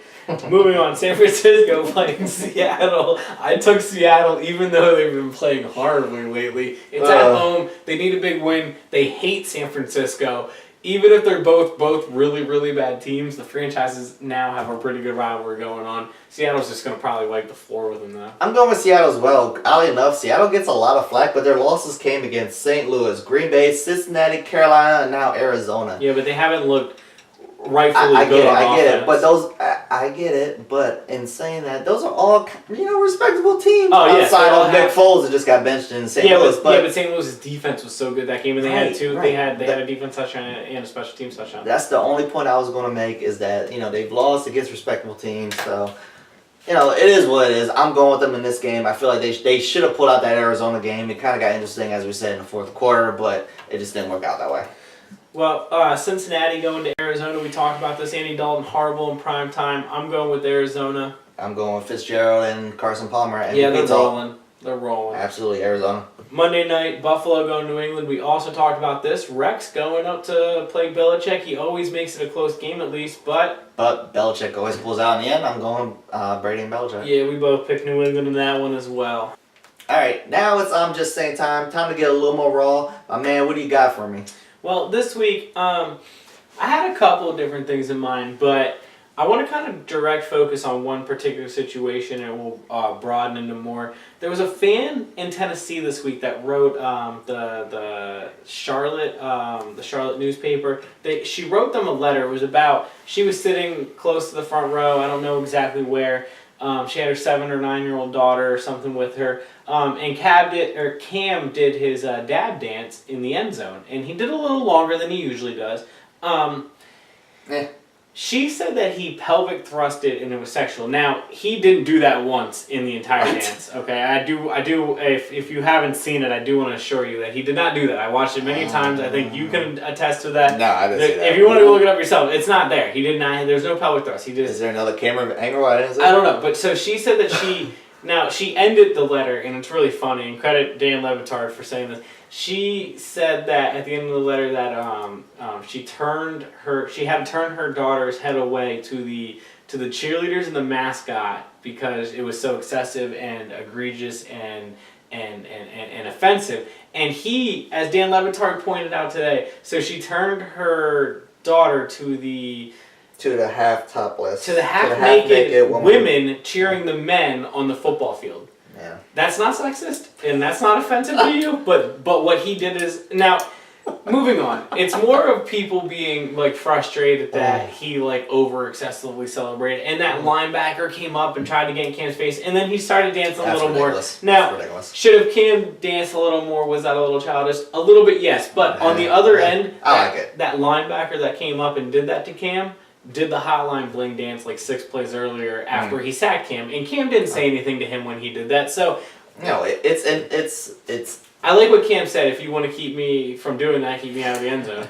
Moving on, San Francisco playing Seattle. I took Seattle even though they've been playing horribly lately. It's at home. They need a big win. They hate San Francisco. Even if they're both really, really bad teams, the franchises now have a pretty good rivalry going on. Seattle's just going to probably wipe the floor with them, though. I'm going with Seattle as well. Oddly enough, Seattle gets a lot of flack, but their losses came against St. Louis, Green Bay, Cincinnati, Carolina, and now Arizona. Yeah, but they haven't looked rightfully I good on offense. I get it, but in saying that, those are all, respectable teams. Oh, yeah. Outside of Nick Foles that just got benched in St. Louis. But St. Louis' defense was so good that game, and they had two. They had a defense touchdown and a special teams touchdown. That's the only point I was going to make is that, they've lost against respectable teams, so... it is what it is. I'm going with them in this game. I feel like they should have pulled out that Arizona game. It kind of got interesting, as we said, in the fourth quarter, but it just didn't work out that way. Well, Cincinnati going to Arizona. We talked about this. Andy Dalton, horrible in prime time. I'm going with Arizona. I'm going with Fitzgerald and Carson Palmer. Yeah, they're rolling. They're rolling. Absolutely, Arizona. Monday night, Buffalo going to New England. We also talked about this. Rex going up to play Belichick. He always makes it a close game at least, but Belichick always pulls out in the end. I'm going Brady and Belichick. Yeah, we both picked New England in that one as well. All right, now it's I'm Just Sayin time. Time to get a little more raw. My man, what do you got for me? Well, this week, I had a couple of different things in mind, but I want to kind of direct focus on one particular situation, and we'll broaden into more. There was a fan in Tennessee this week that wrote the Charlotte newspaper. She wrote them a letter. It was about, she was sitting close to the front row. I don't know exactly where. She had her 7 or 9-year-old daughter or something with her. And Cam did his dab dance in the end zone, and he did a little longer than he usually does. She said that he pelvic thrusted and it was sexual. Now, he didn't do that once in the entire dance. Okay, I do. If you haven't seen it, I do want to assure you that he did not do that. I watched it many times. I think you can attest to that. No, I didn't see that. If you want to go look it up yourself, it's not there. He did not. There's no pelvic thrust. Is there another camera angle? I don't know. But so she said that she. Now, she ended the letter, and it's really funny, and credit Dan Levitard for saying this. She said that at the end of the letter that she had to turn her daughter's head away to the cheerleaders and the mascot because it was so excessive and egregious and offensive. And he, as Dan Levitard pointed out today, so she turned her daughter to the half topless. To the half naked women cheering the men on the football field. Yeah. That's not sexist, and that's not offensive to you, but what he did is... Now, moving on. It's more of people being, frustrated that he, over-excessively celebrated, and that linebacker came up and tried to get in Cam's face, and then he started dancing a little ridiculous. more. Now, should have Cam danced a little more? Was that a little childish? A little bit, yes, but on the other end, I like it. That linebacker that came up and did that to Cam... did the hotline bling dance 6 plays earlier after he sacked Cam, and Cam didn't say anything to him when he did that. So no, it's I like what Cam said. If you want to keep me from doing that, keep me out of the end zone.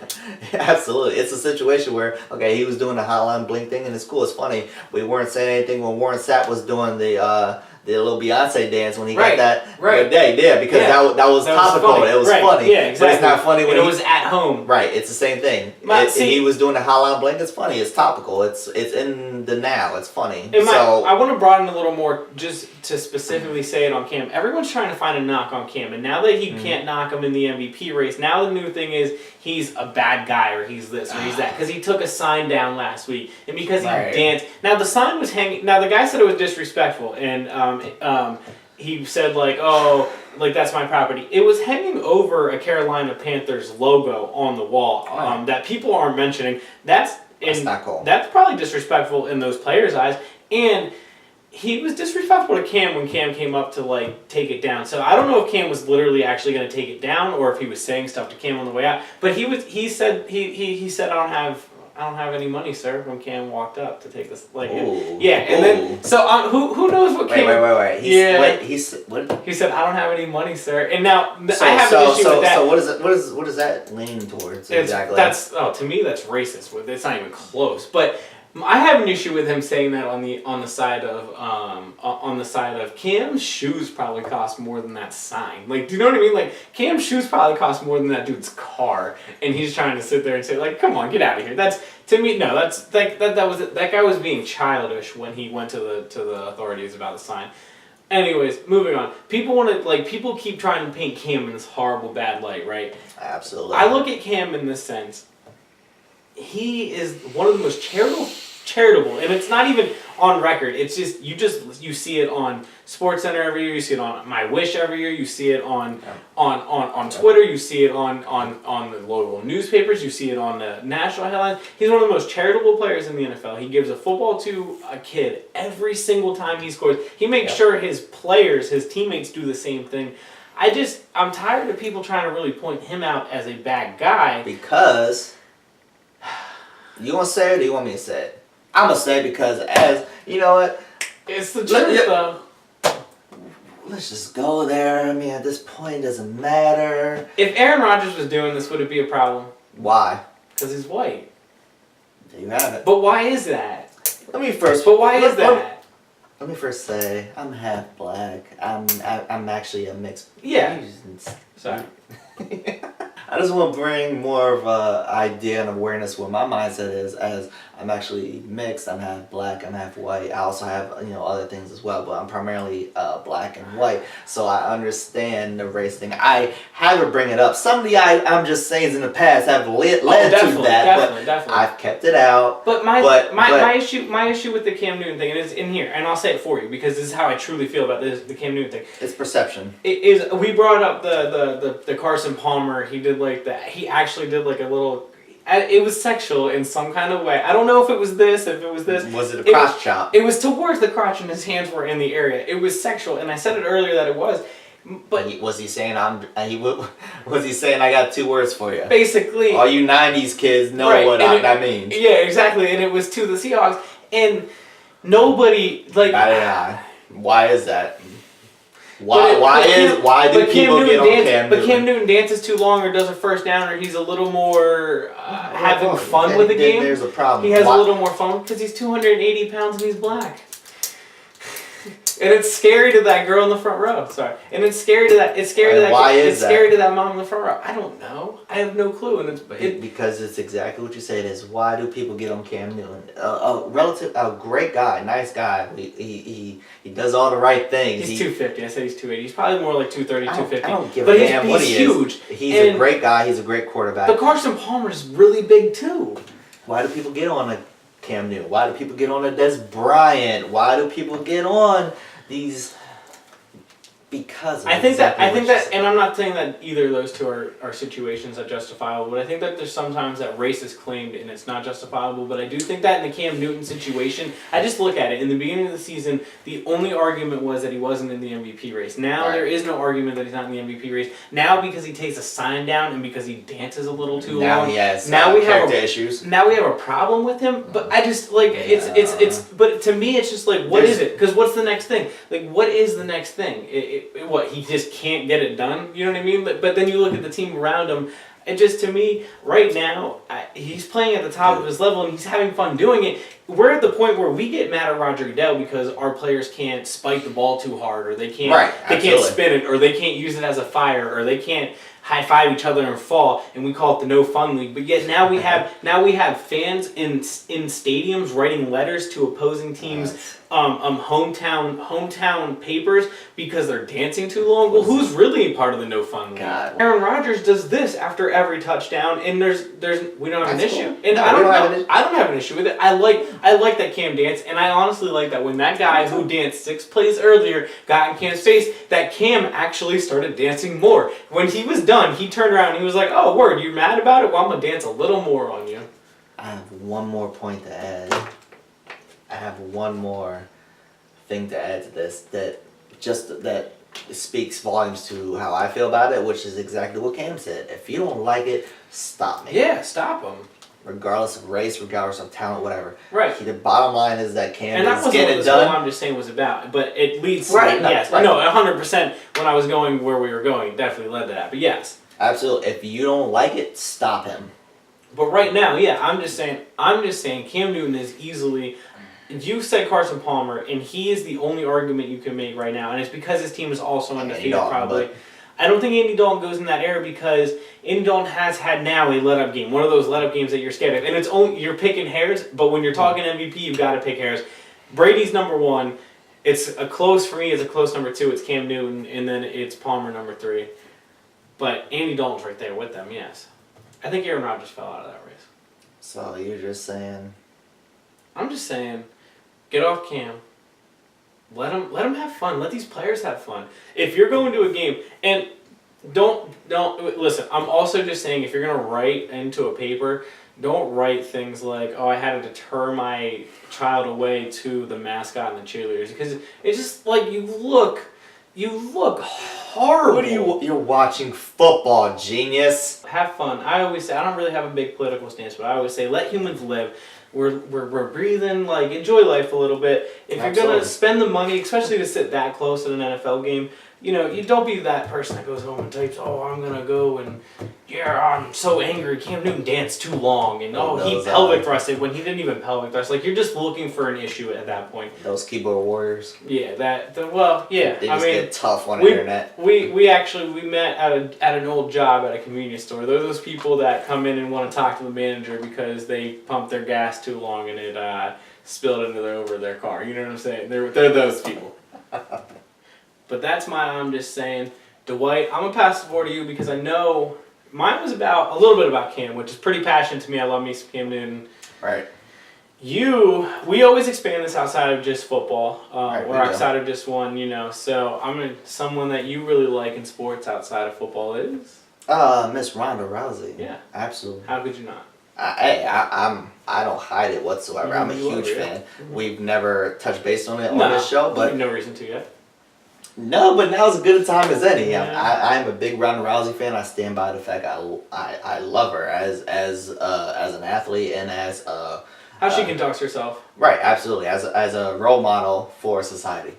Absolutely. It's a situation where, okay, he was doing the hotline bling thing, and it's cool. It's funny. We weren't saying anything when Warren Sapp was doing the little Beyonce dance when he got that good day. Yeah, because that was topical. Funny. It was funny. Yeah, exactly. But it's not funny when it was at home. Right. It's the same thing. He was doing the hotline bling. It's funny. It's topical. It's in the now. It's funny. I want to broaden a little more just to specifically say it on Cam. Everyone's trying to find a knock on Cam, and now that he can't knock him in the MVP race, now the new thing is he's a bad guy or he's this or he's that because he took a sign down last week and because he danced. Now the sign was hanging. Now the guy said it was disrespectful and he said like, oh, like that's my property. It was hanging over a Carolina Panthers logo on the wall that people aren't mentioning. That's not cool. That's probably disrespectful in those players' eyes. And he was disrespectful to Cam when Cam came up to like take it down. So I don't know if Cam was literally actually going to take it down or if he was saying stuff to Cam on the way out. But he said I don't have any money, sir, when Cam walked up to take this. Like, then so who knows what Cam? Wait. He said I don't have any money, sir. And now I have an issue with that. So what does that lean towards exactly? To me that's racist. It's not even close. But I have an issue with him saying that on the side of Cam's shoes probably cost more than that sign. Like, do you know what I mean? Like, Cam's shoes probably cost more than that dude's car, and he's trying to sit there and say, like, come on, get out of here. That's to me, no. That guy was being childish when he went to the authorities about the sign. Anyways, moving on. People keep trying to paint Cam in this horrible bad light, right? Absolutely. I look at Cam in this sense. He is one of the most charitable, and it's not even on record. It's just you see it on SportsCenter every year. You see it on My Wish every year. You see it on Twitter. You see it on the local newspapers. You see it on the national headlines. He's one of the most charitable players in the NFL. He gives a football to a kid every single time he scores. He makes sure his players, his teammates, do the same thing. I'm tired of people trying to really point him out as a bad guy because. You want to say it or do you want me to say it? I'm going to say it because you know what? It's the truth, though. Let's just go there. I mean, at this point, it doesn't matter. If Aaron Rodgers was doing this, would it be a problem? Why? Because he's white. There you have it. But why is that? Let me first say, I'm half black. I'm actually a mixed. Yeah. Sorry. I just want to bring more of a idea and awareness what my mindset is as I'm actually mixed. I'm half black, I'm half white. I also have other things as well, but I'm primarily black and white. So I understand the race thing. I have to bring it up. Some of the I'm just saying in the past have led to that, definitely. I've kept it out. But my issue with the Cam Newton thing, and it's in here, and I'll say it for you because this is how I truly feel about the Cam Newton thing. It's perception. We brought up the Carson Palmer. He did like that. He actually did like a little. It was sexual in some kind of way. I don't know if it was this, Was it a crotch chop? It was towards the crotch and his hands were in the area. It was sexual, and I said it earlier that it was. But was he saying was he saying I got two words for you? Basically. All you 90s kids know what that means. Yeah, exactly. And it was to the Seahawks. And nobody why is that? Why do people get on Cam Newton? But Cam Newton dances too long or does a first down or he's a little more having fun with the game. There's a problem. He has a little more fun because he's 280 pounds and he's black. And it's scary to that girl in the front row. Sorry. And it's scary to that. It's scary to that. Scary to that mom in the front row. I don't know. I have no clue. And because it's exactly what you say. It is. Why do people get on Cam Newton? A great guy, nice guy. He does all the right things. He's 250. I said he's 280. He's probably more like 230, 250. I don't give a damn what he huge. is. He's a great guy. He's a great quarterback. But Carson Palmer's really big too. Why do people get on Cam Newton? Why do people get on a Des Bryant? Why do people get on these? Because I think that, and I'm not saying that either of those two are situations that justifiable, but I think that there's sometimes that race is claimed and it's not justifiable. But I do think that in the Cam Newton situation, I just look at it. In the beginning of the season, the only argument was that he wasn't in the MVP race. Now there is no argument that he's not in the MVP race. Now because he takes a sign down and because he dances a little too long. He has character issues. Now we have a problem with him. But I just it's. But to me, it's just like, what is it? Because what's the next thing? Like, what is the next thing? he just can't get it done. You know what I mean? But then you look at the team around him. And just to me, right now, he's playing at the top of his level and he's having fun doing it. We're at the point where we get mad at Roger Goodell because our players can't spike the ball too hard, or they can't spin it, or they can't use it as a fire, or they can't high five each other and fall, and we call it the no fun league. But yet now we have fans in stadiums writing letters to opposing teams' hometown papers because they're dancing too long. Well, who's really part of the no fun league? God. Aaron Rodgers does this after every touchdown, and we don't have an issue. And I don't have an issue with it. I like that Cam dance, and I honestly like that when that guy who danced 6 plays earlier got in Cam's face, that Cam actually started dancing more. When he was done, he turned around and he was like, "Oh, word, you mad about it? Well, I'm gonna dance a little more on you." I have one more point to add. I have one more thing to add to this that speaks volumes to how I feel about it, which is exactly what Cam said. If you don't like it, stop me. Yeah, stop him. Regardless of race, regardless of talent, whatever. Right. The bottom line is that Cam and that is wasn't getting what this done. whole I'm Just Saying was about, but it leads to right. that. Yes, right. No, 100%. When I was going where we were going, it definitely led to that. But yes, absolutely. If you don't like it, stop him. But right now, yeah, I'm just saying. Cam Newton is easily. You said Carson Palmer, and he is the only argument you can make right now, and it's because his team is also undefeated. Probably. I don't think Andy Dalton goes in that era because Andy Dalton has had now a let-up game, one of those let-up games that you're scared of, and it's only you're picking hairs. But when you're talking MVP, you've got to pick hairs. Brady's number 1. It's a close for me. It's a close number 2. It's Cam Newton, and then it's Palmer number 3. But Andy Dalton's right there with them. Yes, I think Aaron Rodgers fell out of that race. So you're just saying? I'm just saying, get off Cam. Let them have fun. Let these players have fun. If you're going to a game, and don't listen. I'm also just saying, if you're gonna write into a paper, don't write things like, "Oh, I had to deter my child away to the mascot and the cheerleaders," because it's just like you look horrible. What are you're watching football, genius? Have fun. I always say I don't really have a big political stance, but I always say let humans live. We're breathing, like, enjoy life a little bit. If you're going to spend the money, especially to sit that close at an NFL game, you don't be that person that goes home and types, "Oh, I'm going to go and, I'm so angry. Cam Newton danced too long." And, he pelvic thrusted when he didn't even pelvic thrust. Like, you're just looking for an issue at that point. Those keyboard warriors. Yeah, yeah. They just get tough on the internet. We met at an old job at a convenience store. They're those people that come in and want to talk to the manager because they pumped their gas too long and it spilled over their car. You know what I'm saying? They're those people. But that's my I'm Just Saying. Dwight, I'm going to pass the floor to you because I know mine was a little bit about Cam, which is pretty passionate to me. I love me some Cam Newton. Right. We always expand this outside of just football, or outside of just one, So someone that you really like in sports outside of football is? Miss Ronda Rousey. Yeah. Absolutely. How could you not? I don't hide it whatsoever. I'm a huge fan. We've never touched base on it on this show, but no reason to yet. No, but now's as good a time as any. Yeah. I'm a big Ronda Rousey fan. I stand by the fact I love her as an athlete and as how she conducts herself. Right, absolutely, as a role model for society.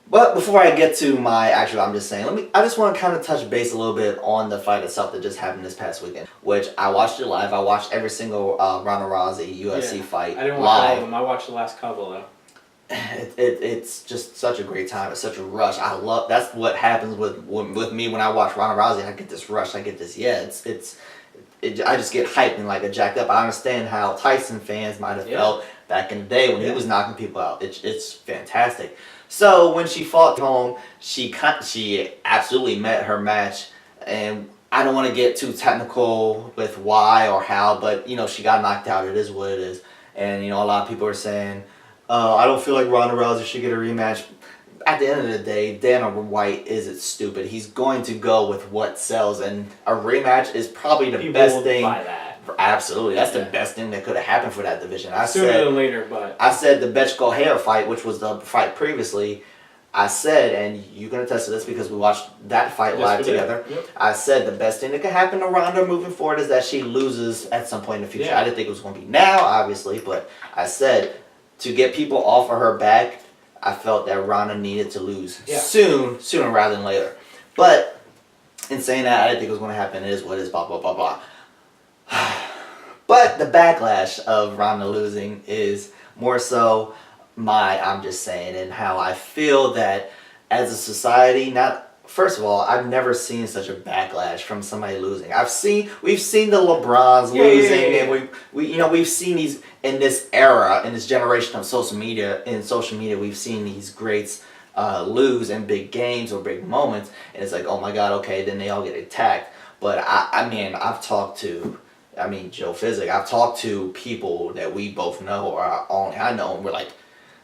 But before I get to my actual, I'm just saying, I just want to kind of touch base a little bit on the fight itself that just happened this past weekend, which I watched it live. I watched every single Ronda Rousey UFC fight I didn't watch live. all of them. I watched the last couple though. It's just such a great time. It's such a rush. That's what happens with me when I watch Ronda Rousey. I get this rush. I get this I just get hyped and like jacked up. I understand how Tyson fans might have felt back in the day when he was knocking people out. It's fantastic. So when she fought home, she absolutely met her match, and I don't want to get too technical with why or how, but she got knocked out. It is what it is, and a lot of people are saying, I don't feel like Ronda Rousey should get a rematch. At the end of the day, Dana White isn't stupid. He's going to go with what sells, and a rematch is probably the best thing. Buy that. Absolutely, that's the best thing that could have happened for that division. Sooner than later, but I said the Betchko Hare fight, which was the fight previously. I said, and you can attest to this because we watched that fight live together. Yep. I said the best thing that could happen to Ronda moving forward is that she loses at some point in the future. Yeah. I didn't think it was going to be now, obviously, but I said to get people off of her back, I felt that Ronda needed to lose sooner rather than later. But in saying that, I didn't think it was going to happen. It is what it is, blah, blah, blah, blah. But the backlash of Ronda losing is more so I'm just saying, and how I feel that as a society, first of all, I've never seen such a backlash from somebody losing. We've seen the LeBrons losing, and we've seen these in this era, in this generation of social media. In social media, we've seen these greats lose in big games or big moments, and it's like, oh my God, okay, then they all get attacked. But I've talked to, Joe Fizzik, I've talked to people that we both know, or only I know, and we're like,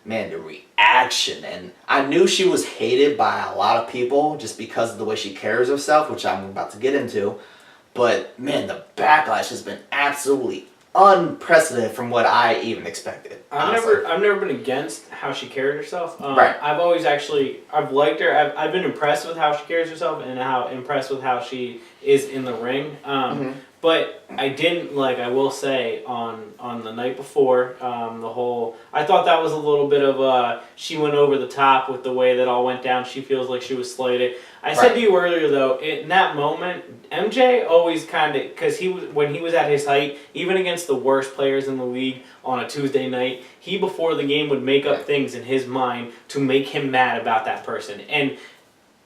man, the reaction. And I knew she was hated by a lot of people just because of the way she carries herself, which I'm about to get into. But man, the backlash has been absolutely unprecedented from what I even expected. I've never been against how she carried herself. Right. I've liked her. I've been impressed with how she carries herself and impressed with how she is in the ring. But I didn't like. I will say on the night before, I thought that was a little bit of she went over the top with the way that all went down. She feels like she was slighted. I said to you earlier though, in that moment, MJ always kind of, because when he was at his height, even against the worst players in the league on a Tuesday night, he before the game would make up things in his mind to make him mad about that person. And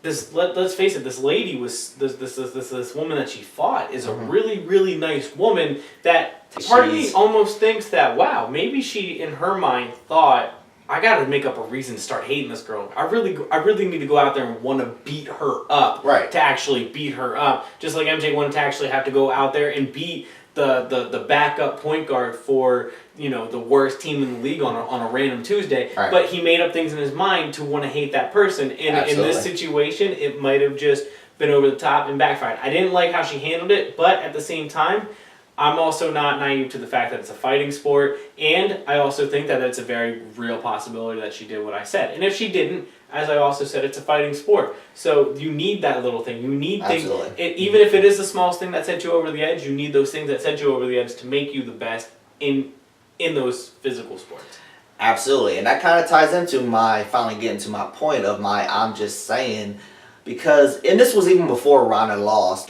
let's face it, this lady was this woman that she fought is a really, really nice woman that part of me almost thinks that, wow, maybe she in her mind thought, I gotta make up a reason to start hating this girl. I really need to go out there and want to beat her up. Right. To actually beat her up. Just like MJ wanted to actually have to go out there and beat the backup point guard for the worst team in the league on a random Tuesday, but he made up things in his mind to want to hate that person. And in this situation, it might have just been over the top and backfired. I didn't like how she handled it, but at the same time, I'm also not naive to the fact that it's a fighting sport, and I also think that it's a very real possibility that she did what I said. And if she didn't, as I also said, it's a fighting sport. So you need that little thing. You need things, even if it is the smallest thing that sent you over the edge, you need those things that sent you over the edge to make you the best in those physical sports. Absolutely. And that kind of ties into finally getting to my point of I'm just saying, because, and this was even before Ronda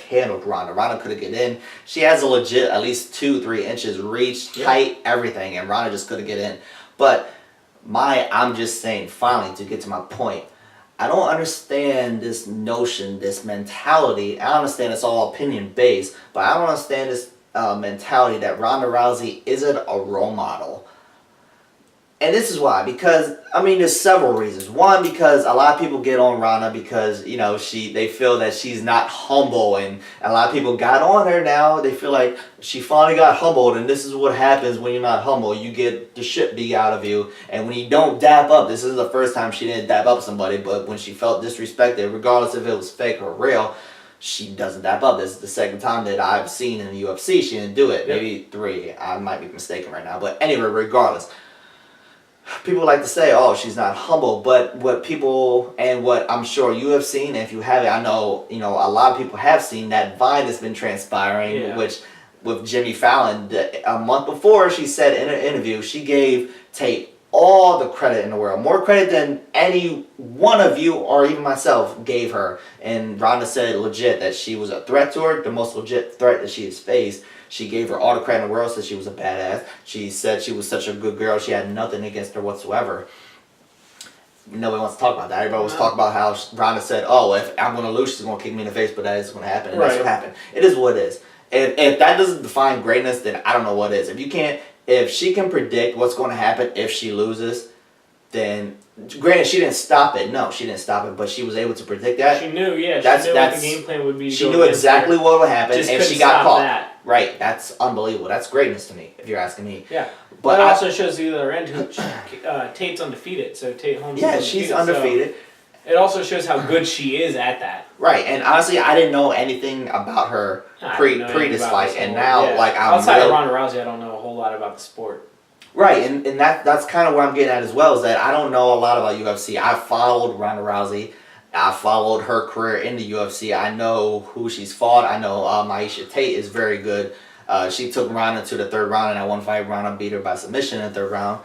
handled Ronda. Ronda couldn't get in. She has a legit at least 2-3 inches reach, height, everything, and Ronda just couldn't get in. But I'm just saying, finally, to get to my point, I don't understand this notion, this mentality. I understand it's all opinion based, but I don't understand this mentality that Ronda Rousey isn't a role model. And this is why, because, there's several reasons. One, because a lot of people get on Ronda because, they feel that she's not humble, and a lot of people got on her now. They feel like she finally got humbled, and this is what happens when you're not humble. You get the shit beat out of you, and when you don't dap up, this is the first time she didn't dap up somebody, but when she felt disrespected, regardless if it was fake or real, she doesn't dap up. This is the second time that I've seen in the UFC she didn't do it. Maybe 3. I might be mistaken right now. But anyway, regardless. People like to say, oh, she's not humble, but what I'm sure you have seen, if you haven't, I know, a lot of people have seen that Vine that's been transpiring, which with Jimmy Fallon, a month before, she said in an interview, she gave Tate all the credit in the world, more credit than any one of you or even myself gave her. And Ronda said legit that she was a threat to her, the most legit threat that she has faced. She gave her all the credit in the world, said she was a badass. She said she was such a good girl, she had nothing against her whatsoever. Nobody wants to talk about that. Everybody wants to talk about how Ronda said, oh, if I'm going to lose, she's going to kick me in the face, but that is going to happen. And that's what happened. It is what it is. If that doesn't define greatness, then I don't know what is. If she can predict what's going to happen if she loses, then granted, she didn't stop it. No, she didn't stop it, but she was able to predict that. She knew, she knew what the game plan would be. She knew exactly what would happen, and she got caught. That. Right, that's unbelievable. That's greatness to me, if you're asking me. Yeah, but it also shows the other end. Tate's undefeated, so Tate Holmes. Yeah, she's undefeated. So it also shows how good she is at that. Right, and honestly, I didn't know anything about her pre this fight, and now I'm outside of Ronda Rousey, I don't know a whole lot about the sport. Right, and that's kind of where I'm getting at as well, is that I don't know a lot about UFC. I followed Ronda Rousey. I followed her career in the UFC. I know who she's fought. I know Miesha Tate is very good. She took Ronda to the 3rd round in that one fight. Ronda beat her by submission in the 3rd round.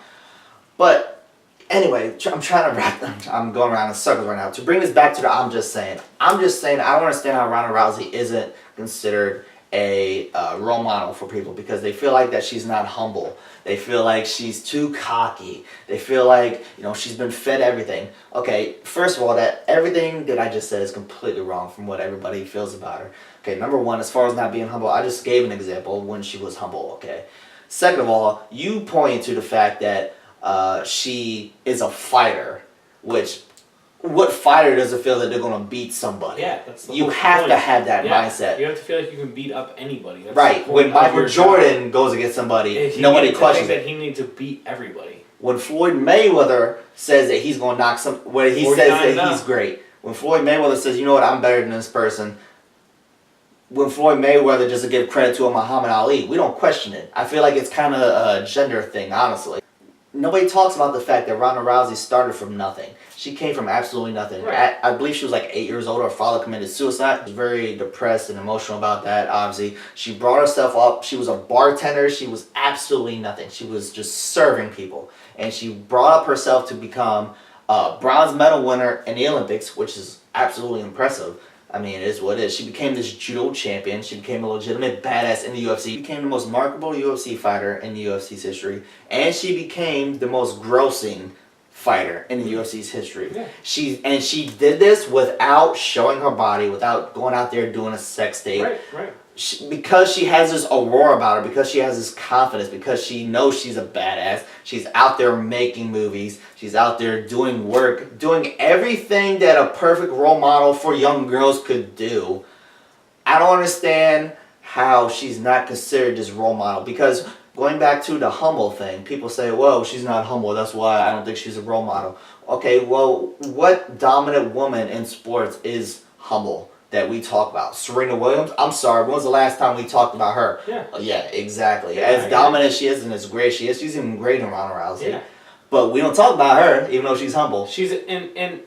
But Anyway, I'm trying to wrap them. I'm going around in circles right now. To bring this back to the I'm Just Saying. I'm just saying I don't understand how Ronda Rousey isn't considered a role model for people because they feel like that she's not humble. They feel like she's too cocky. They feel like, she's been fed everything. Okay, first of all, that everything that I just said is completely wrong from what everybody feels about her. Okay, number one, as far as not being humble, I just gave an example when she was humble, okay? Second of all, you point to the fact that she is a fighter, which what fighter doesn't feel that they're going to beat somebody? Yeah, that's the You whole have point. to have that mindset. You have to feel like you can beat up anybody. That's right. When Michael Jordan goes against somebody, nobody questions it. He needs to beat everybody. When Floyd Mayweather says that he's going to knock when he says that he's great. When Floyd Mayweather says, you know what, I'm better than this person. When Floyd Mayweather just to give credit to a Muhammad Ali, we don't question it. I feel like it's kind of a gender thing, honestly. Nobody talks about the fact that Ronda Rousey started from nothing. She came from absolutely nothing. Right. I believe she was like 8 years old. Her father committed suicide. She was very depressed and emotional about that, obviously. She brought herself up. She was a bartender. She was absolutely nothing. She was just serving people. And she brought up herself to become a bronze medal winner in the Olympics, which is absolutely impressive. I mean, it is what it is. She became this judo champion. She became a legitimate badass in the UFC. She became the most marketable UFC fighter in the UFC's history. And she became the most grossing fighter in the UFC's history. Yeah. She did this without showing her body, without going out there doing a sex tape. Right. Because she has this aurora about her, because she has this confidence, because she knows she's a badass, she's out there making movies, she's out there doing work, doing everything that a perfect role model for young girls could do. I don't understand how she's not considered this role model, because going back to the humble thing, people say, well, she's not humble, that's why I don't think she's a role model. Okay, well, what dominant woman in sports is humble that we talk about? Serena Williams? I'm sorry, when was the last time we talked about her? Yeah, exactly. Yeah, as dominant as she is and as great she is, she's even greater than Ronda Rousey. Yeah. But we don't talk about her, even though she's humble. She's in.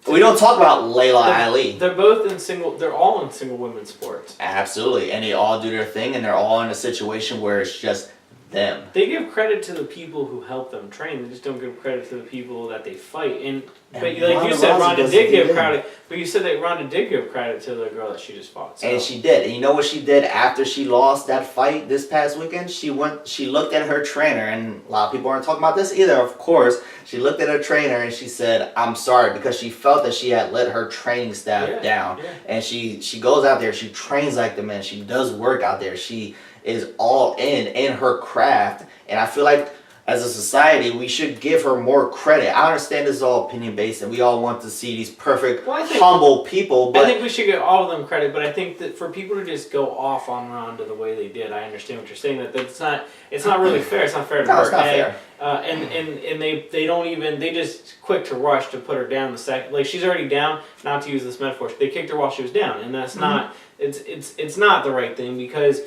We don't talk about Layla Ali. They're both in single. They're all in single women's sports. Absolutely, and they all do their thing, and they're all in a situation where it's just them. They give credit to the people who help them train. They just don't give credit to the people that they fight. But like you said, Ronda did give credit. But you said that Ronda did give credit to the girl that she just fought. So. And she did. And you know what she did after she lost that fight this past weekend? She looked at her trainer, and a lot of people aren't talking about this either, of course. She looked at her trainer and she said, I'm sorry, because she felt that she had let her training staff down. Yeah. And she goes out there, she trains like the man, she does work out there, she is all in her craft. And I feel like as a society, we should give her more credit. I understand this is all opinion-based, and we all want to see these perfect, humble people. But I think we should give all of them credit, but I think that for people to just go off on Ronda the way they did, I understand what you're saying. It's not really fair. It's not fair to her. No, it's not fair. And they don't even, they just quick to rush to put her down the second. Like, she's already down, not to use this metaphor. They kicked her while she was down, and that's not, it's not the right thing, because...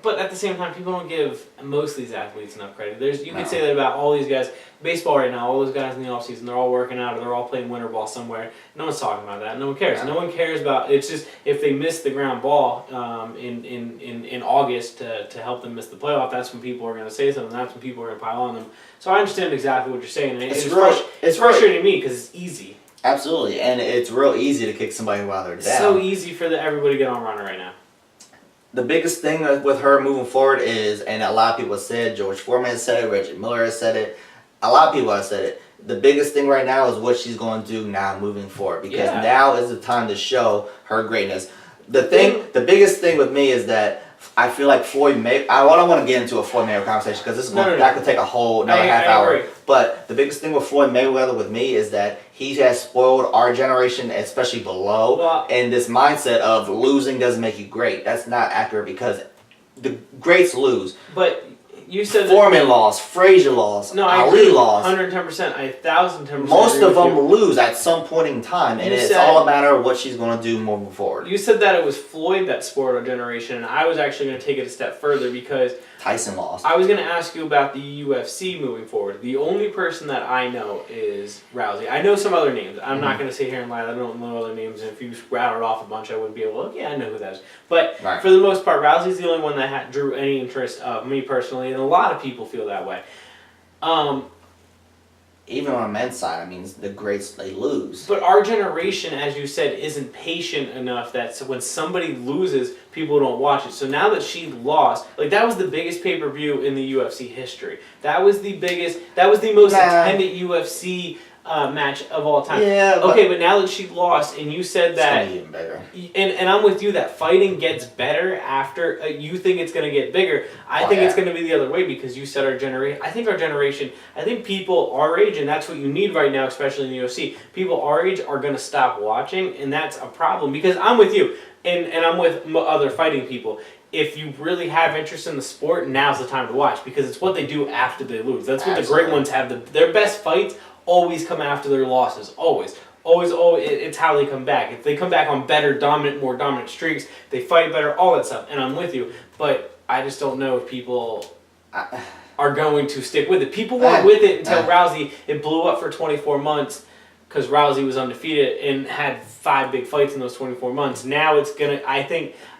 But at the same time, people don't give most of these athletes enough credit. You can say that about all these guys. Baseball right now, all those guys in the offseason, they're all working out or they're all playing winter ball somewhere. No one's talking about that. No one cares. No one cares about, it's just if they miss the ground ball in August to help them miss the playoff, that's when people are going to say something. That's when people are going to pile on them. So I understand exactly what you're saying. It's frustrating me because it's easy. Absolutely, and it's real easy to kick somebody while they're down. It's so easy for everybody to get on Ronda right now. The biggest thing with her moving forward is, and a lot of people have said, George Foreman has said it, Reggie Miller has said it, a lot of people have said it. The biggest thing right now is what she's going to do now moving forward, because now is the time to show her greatness. The biggest thing with me is that I feel like Floyd Mayweather, I don't want to get into a Floyd Mayweather conversation because that could take a whole another half hour. Agree. But the biggest thing with Floyd Mayweather with me is that he has spoiled our generation, especially below, in this mindset of losing doesn't make you great. That's not accurate, because the greats lose. But you said Foreman lost, Frazier lost, Ali lost. 110%, 1,010%. Most of them lose at some point in time, and it's all a matter of what she's going to do moving forward. You said that it was Floyd that spoiled our generation, and I was actually going to take it a step further, because Tyson lost. I was going to ask you about the UFC moving forward. The only person that I know is Rousey. I know some other names. I'm not going to sit here and lie. I don't know other names, and if you rattled off a bunch, I wouldn't be able to look. Yeah, I know who that is. But for the most part, Rousey's the only one that drew any interest of me personally, and a lot of people feel that way. even on the men's side, I mean, the greats, they lose. But our generation, as you said, isn't patient enough that when somebody loses, people don't watch it. So now that she lost, like that was the biggest pay-per-view in the UFC history. That was the most attended UFC match of all time. Yeah. Okay, but now that she lost, and you said that, it's even bigger. And I'm with you that fighting gets better after. You think it's going to get bigger. I think it's going to be the other way because you said our generation. I think people our age, and that's what you need right now, especially in the UFC. People our age are going to stop watching, and that's a problem because I'm with you, and I'm with other fighting people. If you really have interest in the sport, now's the time to watch because it's what they do after they lose. That's what the great ones have. Their best fights always come after their losses. Always. It's how they come back. If they come back on more dominant streaks, they fight better, all that stuff. And I'm with you. But I just don't know if people are going to stick with it. People weren't with it until Rousey. It blew up for 24 months because Rousey was undefeated and had 5 big fights in those 24 months. Now it's going to,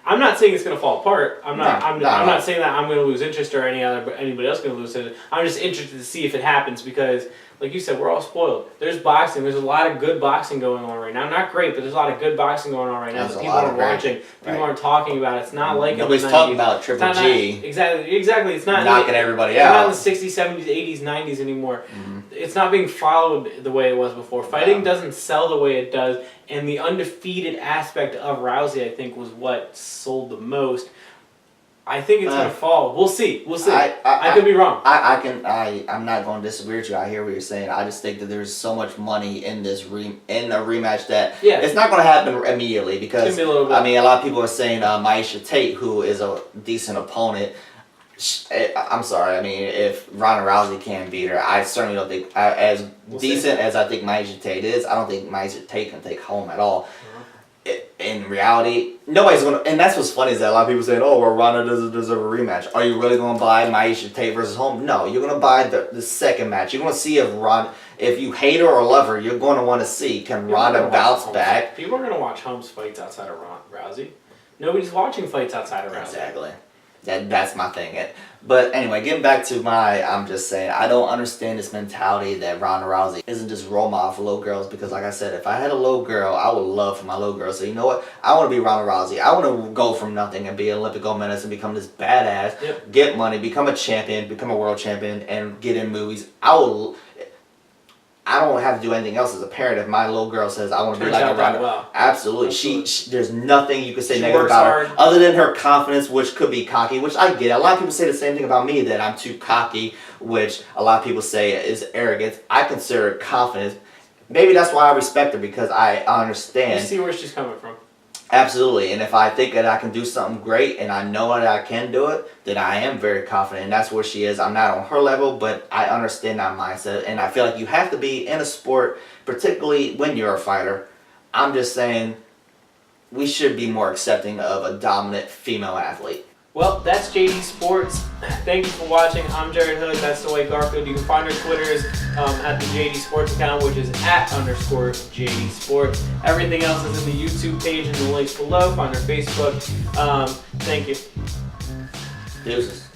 I'm not saying it's going to fall apart. I'm not saying that I'm going to lose interest or anybody else going to lose interest. I'm just interested to see if it happens because, like you said, we're all spoiled. There's boxing. There's a lot of good boxing going on right now. Not great, but there's a lot of good boxing going on right now. People aren't watching. People aren't talking about it. It's not like nobody's talking about Triple G. Exactly. It's not knocking everybody out. It's not in the 60s, 70s, 80s, 90s anymore. Mm-hmm. It's not being followed the way it was before. Fighting doesn't sell the way it does, and the undefeated aspect of Rousey, I think, was what sold the most. I think it's going to fall. We'll see. I could be wrong. I'm not going to disagree with you. I hear what you're saying. I just think that there's so much money in this in a rematch that it's not going to happen immediately because a lot of people are saying Miesha Tate, who is a decent opponent. I'm sorry. I mean, if Ronda Rousey can't beat her, I certainly don't think as decent as I think Miesha Tate is. I don't think Miesha Tate can take home at all. In reality, nobody's going to... And that's what's funny is that a lot of people saying, oh, well, Ronda doesn't deserve a rematch. Are you really going to buy Miesha Tate versus Holm? No, you're going to buy the second match. You're going to see if you hate her or love her, you're going to want to see, can Ronda bounce back? People are going to watch Holmes fights outside of Rousey. Nobody's watching fights outside of Rousey. Exactly. That's my thing. But anyway, getting back to I'm just saying, I don't understand this mentality that Ronda Rousey isn't just role model for little girls because, like I said, if I had a little girl, I would love for my little girl. So you know what? I want to be Ronda Rousey. I want to go from nothing and be an Olympic gold medalist and become this badass, get money, become a champion, become a world champion, and get in movies. I don't have to do anything else as a parent if my little girl says I want to be like a Ronda. Well. Absolutely. She there's nothing you can say negative about her other than her confidence, which could be cocky, which I get. A lot of people say the same thing about me, that I'm too cocky, which a lot of people say is arrogance. I consider it confidence. Maybe that's why I respect her, because I understand. You see where she's coming from. Absolutely, and if I think that I can do something great and I know that I can do it, then I am very confident, and that's where she is. I'm not on her level, but I understand that mindset, and I feel like you have to be in a sport, particularly when you're a fighter. I'm just saying we should be more accepting of a dominant female athlete. Well, that's JD Sports. Thank you for watching. I'm Jarrett Hood. That's Dwight Garfield. You can find our Twitters at the JD Sports account, which is @_JD Sports. Everything else is in the YouTube page and the links below. Find our Facebook. Thank you. Deuces.